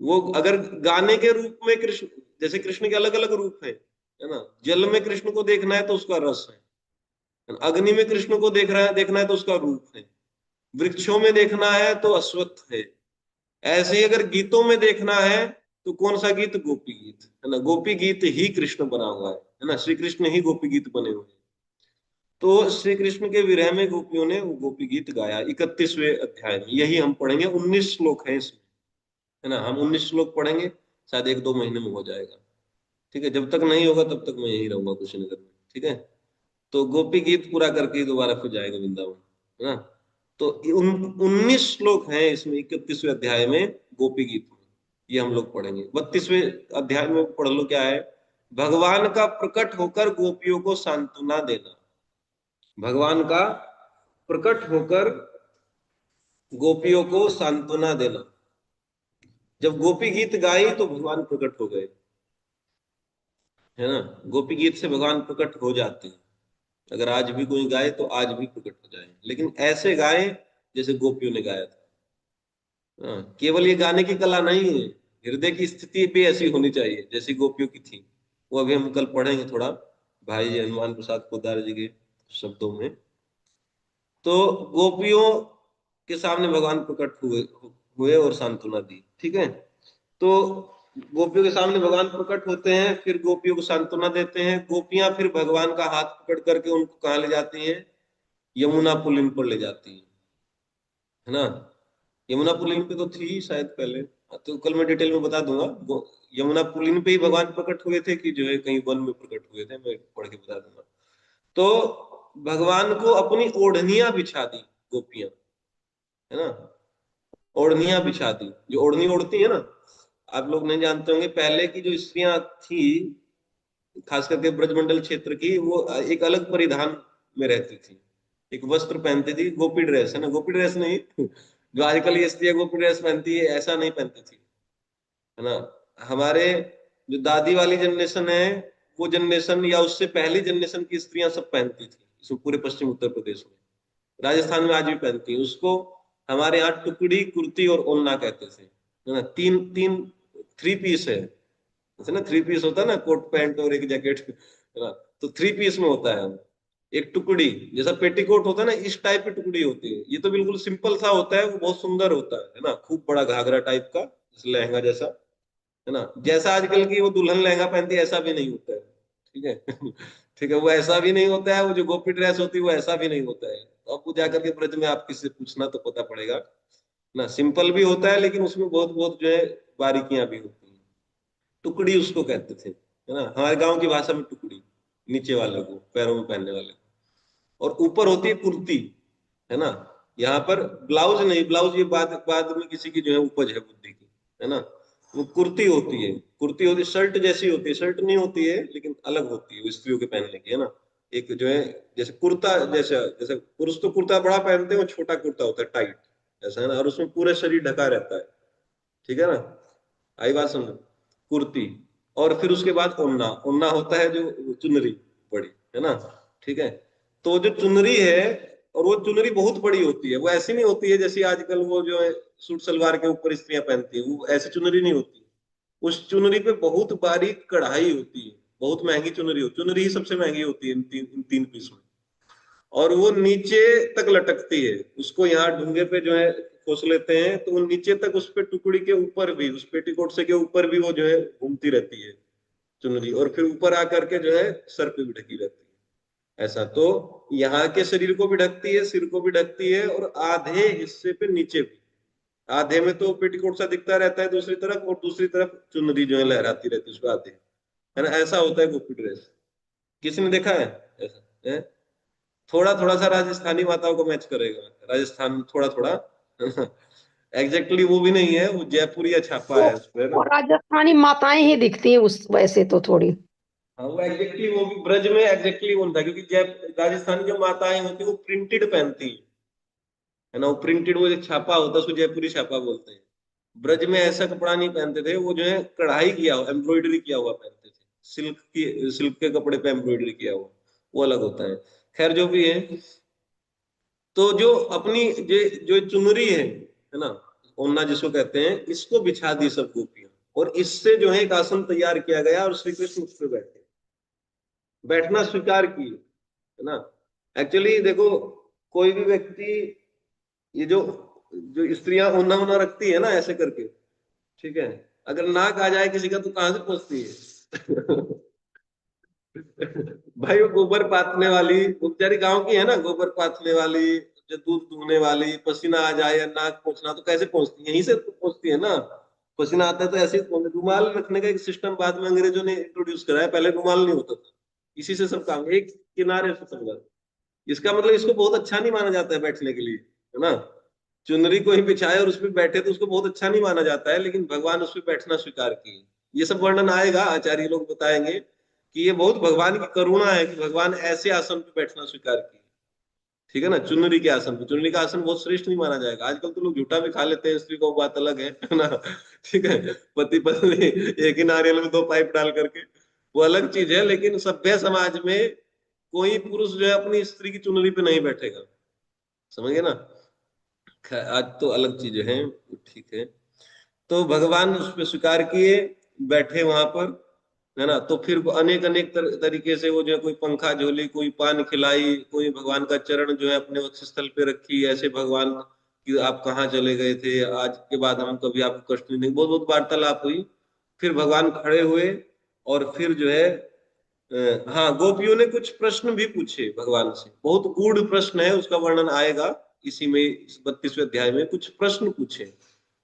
वो अगर गाने के रूप में कृष्ण, जैसे कृष्ण के अलग अलग रूप है ना। जल में कृष्ण को देखना है तो उसका रस है, अग्नि में कृष्ण को देखना है तो उसका रूप है, वृक्षों में देखना है तो अश्वत्थ है। ऐसे ही अगर गीतों में देखना है तो कौन सा गीत? गोपी गीत, है ना। गोपी गीत ही कृष्ण बना हुआ है ना। श्री कृष्ण ही गोपी गीत बने हुए हैं। तो श्री कृष्ण के विरह में गोपियों ने वो गोपी गीत गाया 31वें अध्याय में। यही हम पढ़ेंगे, 19 श्लोक है इसमें, है ना। हम 19 श्लोक पढ़ेंगे, शायद 1-2 महीने में हो जाएगा। ठीक है, जब तक नहीं होगा तब तक मैं यही रहूंगा कुशीनगर में। ठीक है, तो गोपी गीत पूरा करके ही दोबारा फिर जाएगा वृंदावन, है ना। तो 19 श्लोक हैं इसमें 31वें अध्याय में गोपी गीत में, ये हम लोग पढ़ेंगे। 32वें अध्याय में पढ़ लो क्या है? भगवान का प्रकट होकर गोपियों को सांत्वना देना। भगवान का प्रकट होकर गोपियों को सांत्वना देना। जब गोपी गीत गाई तो भगवान प्रकट हो गए, है ना। गोपी गीत से भगवान प्रकट हो जाते हैं। अगर आज भी कोई गाए तो आज भी प्रकट हो जाए, लेकिन ऐसे गाए जैसे गोपियों ने गाया था। हाँ, केवल ये गाने की कला नहीं है, हृदय की स्थिति भी ऐसी होनी चाहिए जैसी गोपियों की थी। वो अभी हम कल पढ़ेंगे थोड़ा, भाई हनुमान प्रसाद पोद्दार जी के शब्दों में। तो गोपियों के सामने भगवान प्रकट हुए और सांत्वना दी। ठीक है, तो गोपियों के सामने भगवान प्रकट होते हैं, फिर गोपियों को सांत्वना देते हैं। गोपियां फिर भगवान का हाथ पकड़ करके उनको कहाँ ले जाती हैं? यमुना पुलिन पर ले जाती है ना। यमुना पुलिन पे तो थी शायद पहले, तो कल मैं डिटेल में बता दूंगा। यमुना पुलिन पे ही भगवान प्रकट हुए थे कि जो है कहीं वन में प्रकट हुए थे, मैं पढ़ के बता दूंगा। तो भगवान को अपनी ओढ़नियां बिछा दी गोपियां, है ना। ओढ़नियां बिछा दी, जो ओढ़नी ओढ़ती है ना। आप लोग नहीं जानते होंगे, पहले की जो स्त्रियां थी खास करके ब्रजमंडल क्षेत्र की, वो एक अलग परिधान में रहती थी, एक वस्त्र पहनती थी। गोपी ड्रेस, है ना, गोपी ड्रेस नहीं जो आजकल ये स्त्रियां गोपी ड्रेस पहनती है, ऐसा नहीं पहनती थी, है ना। हमारे जो दादी वाली जनरेशन है, वो जनरेशन या उससे पहली जनरेशन की स्त्रियां सब पहनती थी, इसमें पूरे पश्चिम उत्तर प्रदेश में, राजस्थान में आज भी पहनती है उसको। हमारे यहाँ टुकड़ी, कुर्ती और ओन्ना कहते थे, है ना। तीन तीन 3 पीस है, जैसे ना 3 पीस होता है ना, कोट पैंट और एक जैकेट, है ना। तो 3 पीस में होता है। एक टुकड़ी जैसा पेटीकोट होता है ना, इस टाइप की टुकड़ी होती है। ये तो बिल्कुल सिंपल सा होता है, वो बहुत सुंदर होता है ना। खूब बड़ा घाघरा टाइप का, जैसे लहंगा जैसा, है ना। जैसा आजकल की वो दुल्हन लहंगा पहनती है ऐसा भी नहीं होता है। ठीक है ठीक है, वो ऐसा भी नहीं होता है। वो जो गोपी ड्रेस होती है वो ऐसा भी नहीं होता है। तो आपको जाकर के ब्रज में आप किसी से पूछना तो पता पड़ेगा ना। सिंपल भी होता है लेकिन उसमें बहुत बहुत जो है बारीकियां भी होती हैं। टुकड़ी उसको कहते थे, है ना। हमारे गांव की भाषा में टुकड़ी, नीचे वाले को, पैरों में पहनने वाले को। और ऊपर होती है कुर्ती, है ना। यहाँ पर ब्लाउज नहीं, ब्लाउज ये बाद बाद में किसी की जो है उपज है बुद्धि की, है ना। वो कुर्ती होती है, कुर्ती होती है, शर्ट जैसी होती है, शर्ट नहीं होती है लेकिन अलग होती है, वो स्त्रियों के पहनने की, है ना। एक जो है जैसे कुर्ता, जैसा जैसे पुरुष तो कुर्ता बड़ा पहनते हैं, वो छोटा कुर्ता होता है टाइट ऐसा, है ना। और उसमें पूरा शरीर ढका रहता है, ठीक है ना। आई बात समझो, कुर्ती। और फिर उसके बाद ओन्ना, ओन्ना होता है जो चुनरी बड़ी, है ना। ठीक है, तो जो चुनरी है, और वो चुनरी बहुत बड़ी होती है। वो ऐसी नहीं होती है जैसे आजकल वो जो है सूट सलवार के ऊपर स्त्रियां पहनती है, वो ऐसी चुनरी नहीं होती। उस चुनरी पे बहुत बारीक कढ़ाई होती है, बहुत महंगी चुनरी होती है। चुनरी ही सबसे महंगी होती है इन तीन पीस में। और वो नीचे तक लटकती है, उसको यहाँ ढूंगे पे जो है खोस लेते हैं, तो वो नीचे तक उस पे टुकड़ी के ऊपर भी, उस पेटीकोट से के ऊपर भी वो जो है घूमती रहती है चुनरी। और फिर ऊपर आकर के जो है सर पे भी ढकी रहती है ऐसा। तो यहाँ के शरीर को भी ढकती है, सिर को भी ढकती है, और आधे हिस्से पे नीचे भी, आधे में तो पेटीकोट सा दिखता रहता है दूसरी तरफ, और दूसरी तरफ चुनरी जो है लहराती रहती है उसमें आधे, है ना, ऐसा होता है गोपी ड्रेस। किसी ने देखा है ऐसा? है? थोड़ा थोड़ा सा राजस्थानी माताओं को मैच करेगा, राजस्थान थोड़ा थोड़ा एग्जैक्टली वो भी नहीं है, वो जयपुरी छापा है उस पे वो ना। राजस्थानी माताएं ही दिखती हैं उस वैसे तो थोड़ी। हाँ वो एग्जैक्टली वो भी ब्रज में एग्जैक्टली वो था, क्योंकि जय राजस्थान की जो माताएं होती है वो प्रिंटेड पहनती है ना, वो प्रिंटेड वो जो छापा होता है उसको जयपुरी छापा बोलते हैं। ब्रज में ऐसा कपड़ा नहीं पहनते थे, वो जो है कढ़ाई किया हुआ, एम्ब्रॉयडरी किया हुआ पहनते थे, सिल्क के कपड़े पे एम्ब्रॉयडरी किया हुआ, वो अलग होता है। खैर जो भी है, तो जो अपनी जो चुनरी है ना, ओन्ना जिसको कहते हैं, इसको बिछा दी सब गोपियां, और इससे जो है एक आसन तैयार किया गया और श्री कृष्ण उस पर बैठे, बैठना स्वीकार किए, है ना। एक्चुअली देखो, कोई भी व्यक्ति, ये जो जो स्त्रियां ओना ओना रखती है ना ऐसे करके, ठीक है, अगर नाक आ जाए किसी का तो कहां से पहुंचती है भाई वो गोबर पाथने वाली, वो बेचारी गांव की है ना, गोबर पाथने वाली, जो दूध दूहने वाली, पसीना आ जाए या नाक पहुंचना तो कैसे पहुंचती है, यहीं से तो पहुंचती है ना। पसीना आता है तो ऐसे ही रुमाल रखने का एक सिस्टम बाद में अंग्रेजों ने इंट्रोड्यूस करा है, पहले रुमाल नहीं होता था, इसी से सब काम एक किनारे से चल रहा है। इसका मतलब इसको बहुत अच्छा नहीं माना जाता है बैठने के लिए, है ना। चुनरी को ही बिछाए और उस पर बैठे तो उसको बहुत अच्छा नहीं माना जाता है, लेकिन भगवान उस पर बैठना स्वीकार किए। ये सब वर्णन आएगा, आचार्य लोग बताएंगे कि ये बहुत भगवान की करुणा है कि भगवान ऐसे आसन पे बैठना स्वीकार किए, ठीक है ना। चुनरी के आसन पे, चुनरी का आसन बहुत श्रेष्ठ नहीं माना जाएगा। आजकल तो लोग झूठा भी खा लेते हैं, स्त्री को बात अलग है ना, ठीक है, पति पत्नी एक ही नारियल में 2 पाइप डाल करके, वो अलग चीज है, लेकिन सभ्य समाज में कोई पुरुष जो है अपनी स्त्री की चुनरी पे नहीं बैठेगा, समझ गए ना। आज तो अलग चीज है, ठीक है। तो भगवान उस पर स्वीकार किए, बैठे वहां पर, है ना। तो फिर अनेक अनेक तरीके से वो जो है, कोई पंखा झोली, कोई पान खिलाई, कोई भगवान का चरण जो है अपने वक्षस्थल पे रखी, ऐसे भगवान कि आप कहाँ चले गए थे, आज के बाद हम कभी आपको कष्ट नहीं देंगे, बहुत बहुत वार्तालाप हुई। फिर भगवान खड़े हुए, और फिर जो है हाँ, गोपियों ने कुछ प्रश्न भी पूछे भगवान से, बहुत गूढ़ प्रश्न है, उसका वर्णन आएगा इसी में, इस 32वें अध्याय में कुछ प्रश्न पूछे,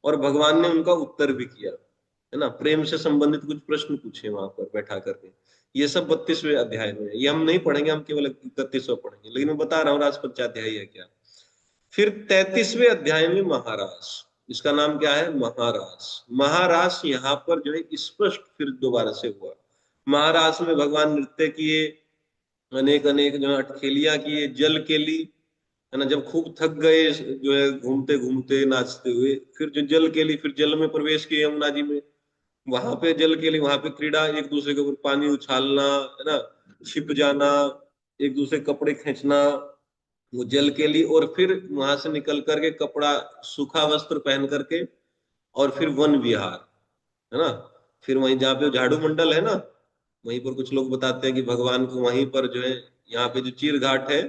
और भगवान ने उनका उत्तर भी किया, है ना। प्रेम से संबंधित कुछ प्रश्न पूछे वहां पर बैठा करके। ये सब 32वें अध्याय में है, ये हम नहीं पढ़ेंगे, हम केवल 31वां पढ़ेंगे, लेकिन मैं बता रहा हूँ राजपंचाध्यायी है क्या। फिर 33वें अध्याय में महारास, इसका नाम क्या है, महारास। महारास यहाँ पर जो है स्पष्ट फिर दोबारा से हुआ। महारास में भगवान नृत्य किए, अनेक अनेक जो है अटखेलियां किए, जल केली, है ना, जब खूब थक गए जो है घूमते घूमते नाचते हुए, फिर जो जल केली, फिर जल में प्रवेश किए यमुना जी में, वहां पे जल केली, वहां पे क्रीड़ा, एक दूसरे के ऊपर पानी उछालना, है ना, छिप जाना, एक दूसरे के कपड़े खींचना, वो जल केली। और फिर वहां से निकल करके कपड़ा, सूखा वस्त्र पहन करके, और फिर वन विहार, है ना। फिर वहीं जहाँ पे झाड़ू मंडल है ना, वहीं पर कुछ लोग बताते हैं कि भगवान को वहीं पर जो है, यहाँ पे जो चीर घाट है,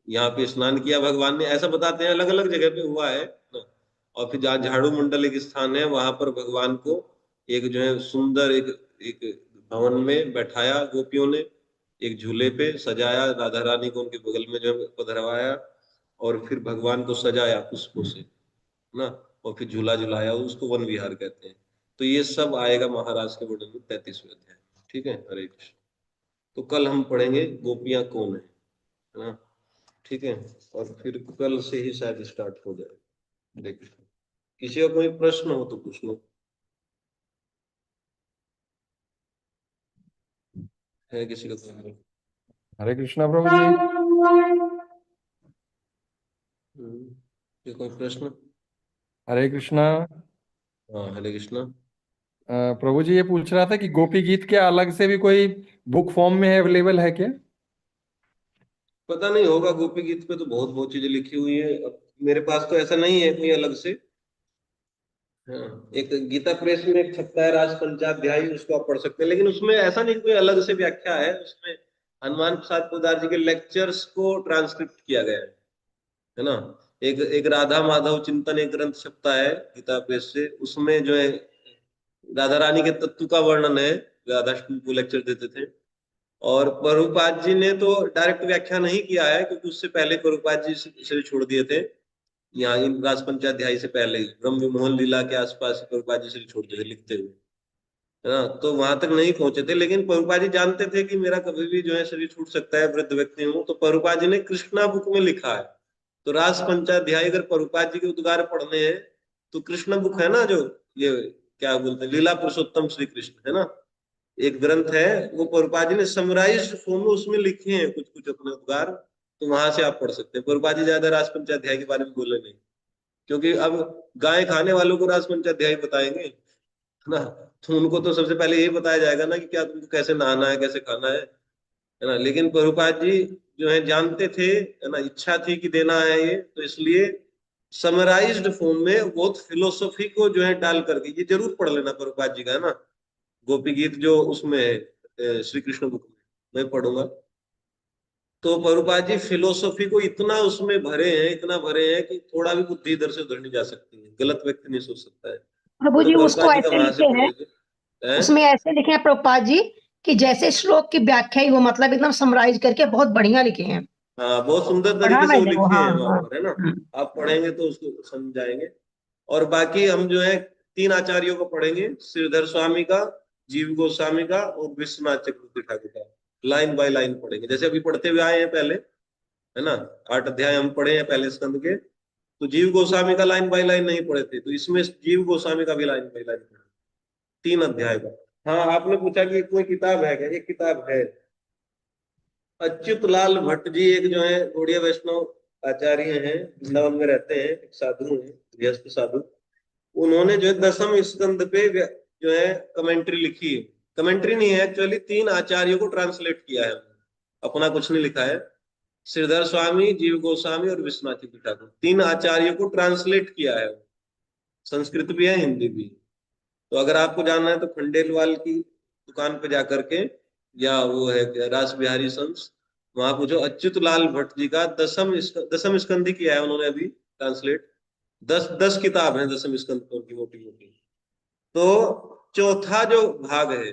यहाँ पे स्नान किया भगवान ने, ऐसा बताते हैं, अलग अलग जगह पे हुआ है ना। और फिर जहाँ झाड़ू मंडल एक स्थान है, वहां पर भगवान को एक जो है सुंदर एक एक भवन में बैठाया गोपियों ने, एक झूले पे सजाया, राधा रानी को उनके बगल में जो है पधरवाया, और फिर भगवान को सजाया पुष्पों से ना, और फिर झूला झुलाया, उसको वन विहार कहते हैं। तो ये सब आएगा महाराज के वर्णन में 33वें अध्याय, ठीक है। हरे कृष्ण। तो कल हम पढ़ेंगे गोपियां कौन है ना, ठीक है। और फिर कल से ही शायद स्टार्ट हो जाए। हरे कृष्ण। किसी का कोई प्रश्न हो तो पूछ लो, है किसी का कोई? हरे कृष्णा प्रभु जी। ये कोई प्रश्न? हरे कृष्णा। हाँ, हरे कृष्णा। प्रभु जी ये पूछ रहा था कि गोपी गीत क्या अलग से भी कोई बुक फॉर्म में अवेलेबल है क्या? पता नहीं, होगा। गोपी गीत पे तो बहुत बहुत चीजें लिखी हुई है, अब मेरे पास तो ऐसा नहीं है कोई अलग से। हाँ, एक गीता प्रेस में एक छपता है राजपंचाध्यायी, उसको आप पढ़ सकते हैं, लेकिन उसमें ऐसा नहीं कोई अलग से व्याख्या है, उसमें हनुमान प्रसाद पोद्दार जी के लेक्चर्स को ट्रांसक्रिप्ट किया गया है ना। एक एक राधा माधव चिंतन एक ग्रंथ छपता है गीता प्रेस से, उसमें जो है राधा रानी के तत्व का वर्णन है, राधा अष्टमी को लेक्चर देते थे। और प्रभुपाद जी ने तो डायरेक्ट व्याख्या नहीं किया है, क्योंकि उससे पहले प्रभुपाद जी इसे छोड़ दिए थे, यहाँ इन रास पंचाध्याय से पहले ही ब्रह्म मोहन लीला के आसपास प्रभुपाद जी श्री छोड़ते थे लिखते हुए, है ना। तो वहां तक नहीं पहुंचे थे, लेकिन प्रभुपाद जी जानते थे कि मेरा कभी भी जो है शरीर छूट सकता है, वृद्ध व्यक्ति हूँ, तो प्रभुपाद जी ने कृष्णा बुक में लिखा है। तो रास पंचाध्याय अगर प्रभुपाद जी के उद्गार पढ़ने हैं तो कृष्ण बुक है ना, जो ये क्या बोलते हैं, लीला पुरुषोत्तम श्री कृष्ण, है ना, एक ग्रंथ है, वो प्रभुपाद जी ने समराइज्ड फॉर्म में उसमें लिखे हैं कुछ कुछ अपने उद्गार। तो वहां से आप पढ़ सकते हैं। प्रभुपाद जी ज्यादा रास पंचाध्याय के बारे में बोले नहीं, क्योंकि अब गाय खाने वालों को रास पंचाध्याय बताएंगे, है ना। तो उनको तो सबसे पहले यही बताया जाएगा ना कि क्या तुमको कैसे नहाना है, कैसे खाना है ना। लेकिन प्रभुपाद जी जो है जानते थे, है ना, इच्छा थी कि देना है ये, तो इसलिए समराइज्ड फॉर्म में बहुत फिलोसफी को जो है डाल करके, ये जरूर पढ़ लेना प्रभुपाद जी का, है ना, गोपी गीत जो उसमें है श्री कृष्ण बुक में, मैं पढ़ूंगा। तो प्रभुपाद जी फिलोसफी को इतना उसमें भरे हैं, इतना भरे हैं कि थोड़ा भी बुद्धि इधर से उधर नहीं जा सकती है, गलत व्यक्ति नहीं सोच सकता है। प्रभु तो जी उसको प्रभुपाद जी का ऐसे वहां से लिखे हैं, पढ़ेंगे। हैं? उसमें ऐसे लिखे हैं प्रभुपाद जी कि जैसे श्लोक की व्याख्या ही हो, मतलब एकदम समराइज करके बहुत बढ़िया लिखे हैं। हाँ, बहुत सुंदर पढ़ा तरीके से वो मैंने वो, लिखे हाँ हैं वहां हाँ। पर, है ना। आप पढ़ेंगे तो उसको समझ जाएंगे। और बाकी हम जो है 3 आचार्यों को पढ़ेंगे, श्रीधर स्वामी का, जीव गोस्वामी का और विश्वनाथ चक्रवर्ती ठाकुर का, लाइन बाय लाइन पढ़ेंगे, जैसे अभी पढ़ते हुए आए हैं पहले, है ना। 8 अध्याय हम पढ़े हैं पहले स्कंद के। तो जीव गोस्वामी का लाइन बाय लाइन नहीं पढ़े थे, तो इसमें जीव गोस्वामी का भी लाइन बाय लाइन पढ़े, 3 अध्याय का। हाँ, आपने पूछा कि कोई किताब है क्या? एक किताब है, अच्युत लाल भट्ट जी एक जो है गौड़ीय वैष्णव आचार्य हैं, वृंदावन में रहते हैं, एक साधु हैं, गृहस्थ साधु। उन्होंने जो है 10वें स्कंद पे जो है कमेंट्री लिखी है। कमेंट्री नहीं है एक्चुअली, 3 आचार्यों को ट्रांसलेट किया है, अपना कुछ नहीं लिखा है। श्रीधर स्वामी, जीव गोस्वामी और विश्वनाथ चक्रवर्ती ठाकुर, 3 आचार्यों को ट्रांसलेट किया है। संस्कृत भी है, हिंदी भी। तो अगर आपको जानना है तो खंडेलवाल की दुकान पे जाकर के, या वो है रास बिहारी संस, वहां पूछो। अच्युत लाल भट्ट जी का 10वीं स्कंद ही किया है उन्होंने अभी ट्रांसलेट। 10 किताब है 10वें स्कंद की, मोटी मोटी। तो चौथा जो भाग है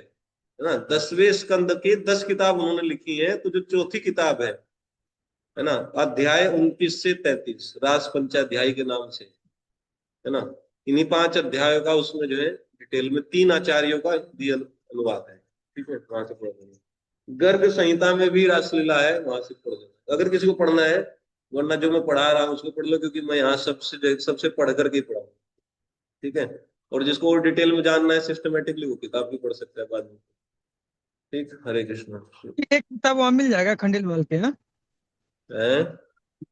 ना, 10वें स्कंद की 10 किताब उन्होंने लिखी है। तो जो चौथी किताब है ना, अध्याय 29 से 33 रास पंचाध्यायी के नाम से, है ना, इन्हीं 5 अध्यायों का उसमें जो है डिटेल में 3 आचार्यों का दिया अनुवाद है। ठीक है, वहां से पढ़ लेंगे। गर्ग संहिता में भी रासलीला है, वहां से पढ़ लेंगे अगर किसी को पढ़ना है, वरना जो मैं पढ़ा रहा हूँ उसको पढ़ लो, क्योंकि मैं यहाँ सबसे पढ़ करके ही पढ़ा हूँ। ठीक है। और जिसको और डिटेल में जानना है सिस्टमेटिकली, वो किताब भी पढ़ सकता है बाद में। ठीक, हरे कृष्ण। एक किताब वहां मिल जाएगा खंडेलवाल के, हाँ? हैं?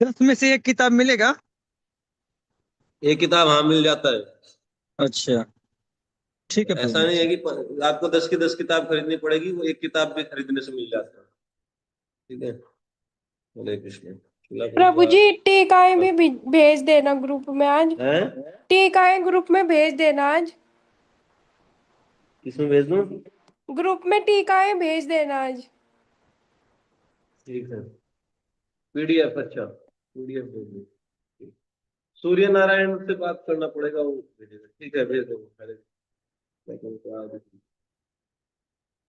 10 में से एक किताब मिलेगा? एक किताब हाँ मिल जाता है। अच्छा, ठीक है ऐसा प्रभु नहीं है जी। कि आपको 10 की 10 किताब खरीदनी पड़ेगी, वो एक किताब भी खरीदने से मिल जाता है। ठीक है, हरे कृष्ण। शिला प्रभु प्रभुपाद। जी टीकाएं भी भेज देना ग्रुप में आज। हैं? टीकाएं ग्रुप में भेज देना आज। किसमें भेज दूं? ग्रुप में टीकाएं भेज देना आज। ठीक है, पीडीएफ, अच्छा पीडीएफ भेज दो। ठीक। सूर्य नारायण से बात करना पड़ेगा, वो भेजेगा। ठीक है, भेज दो। हरे कृष्ण।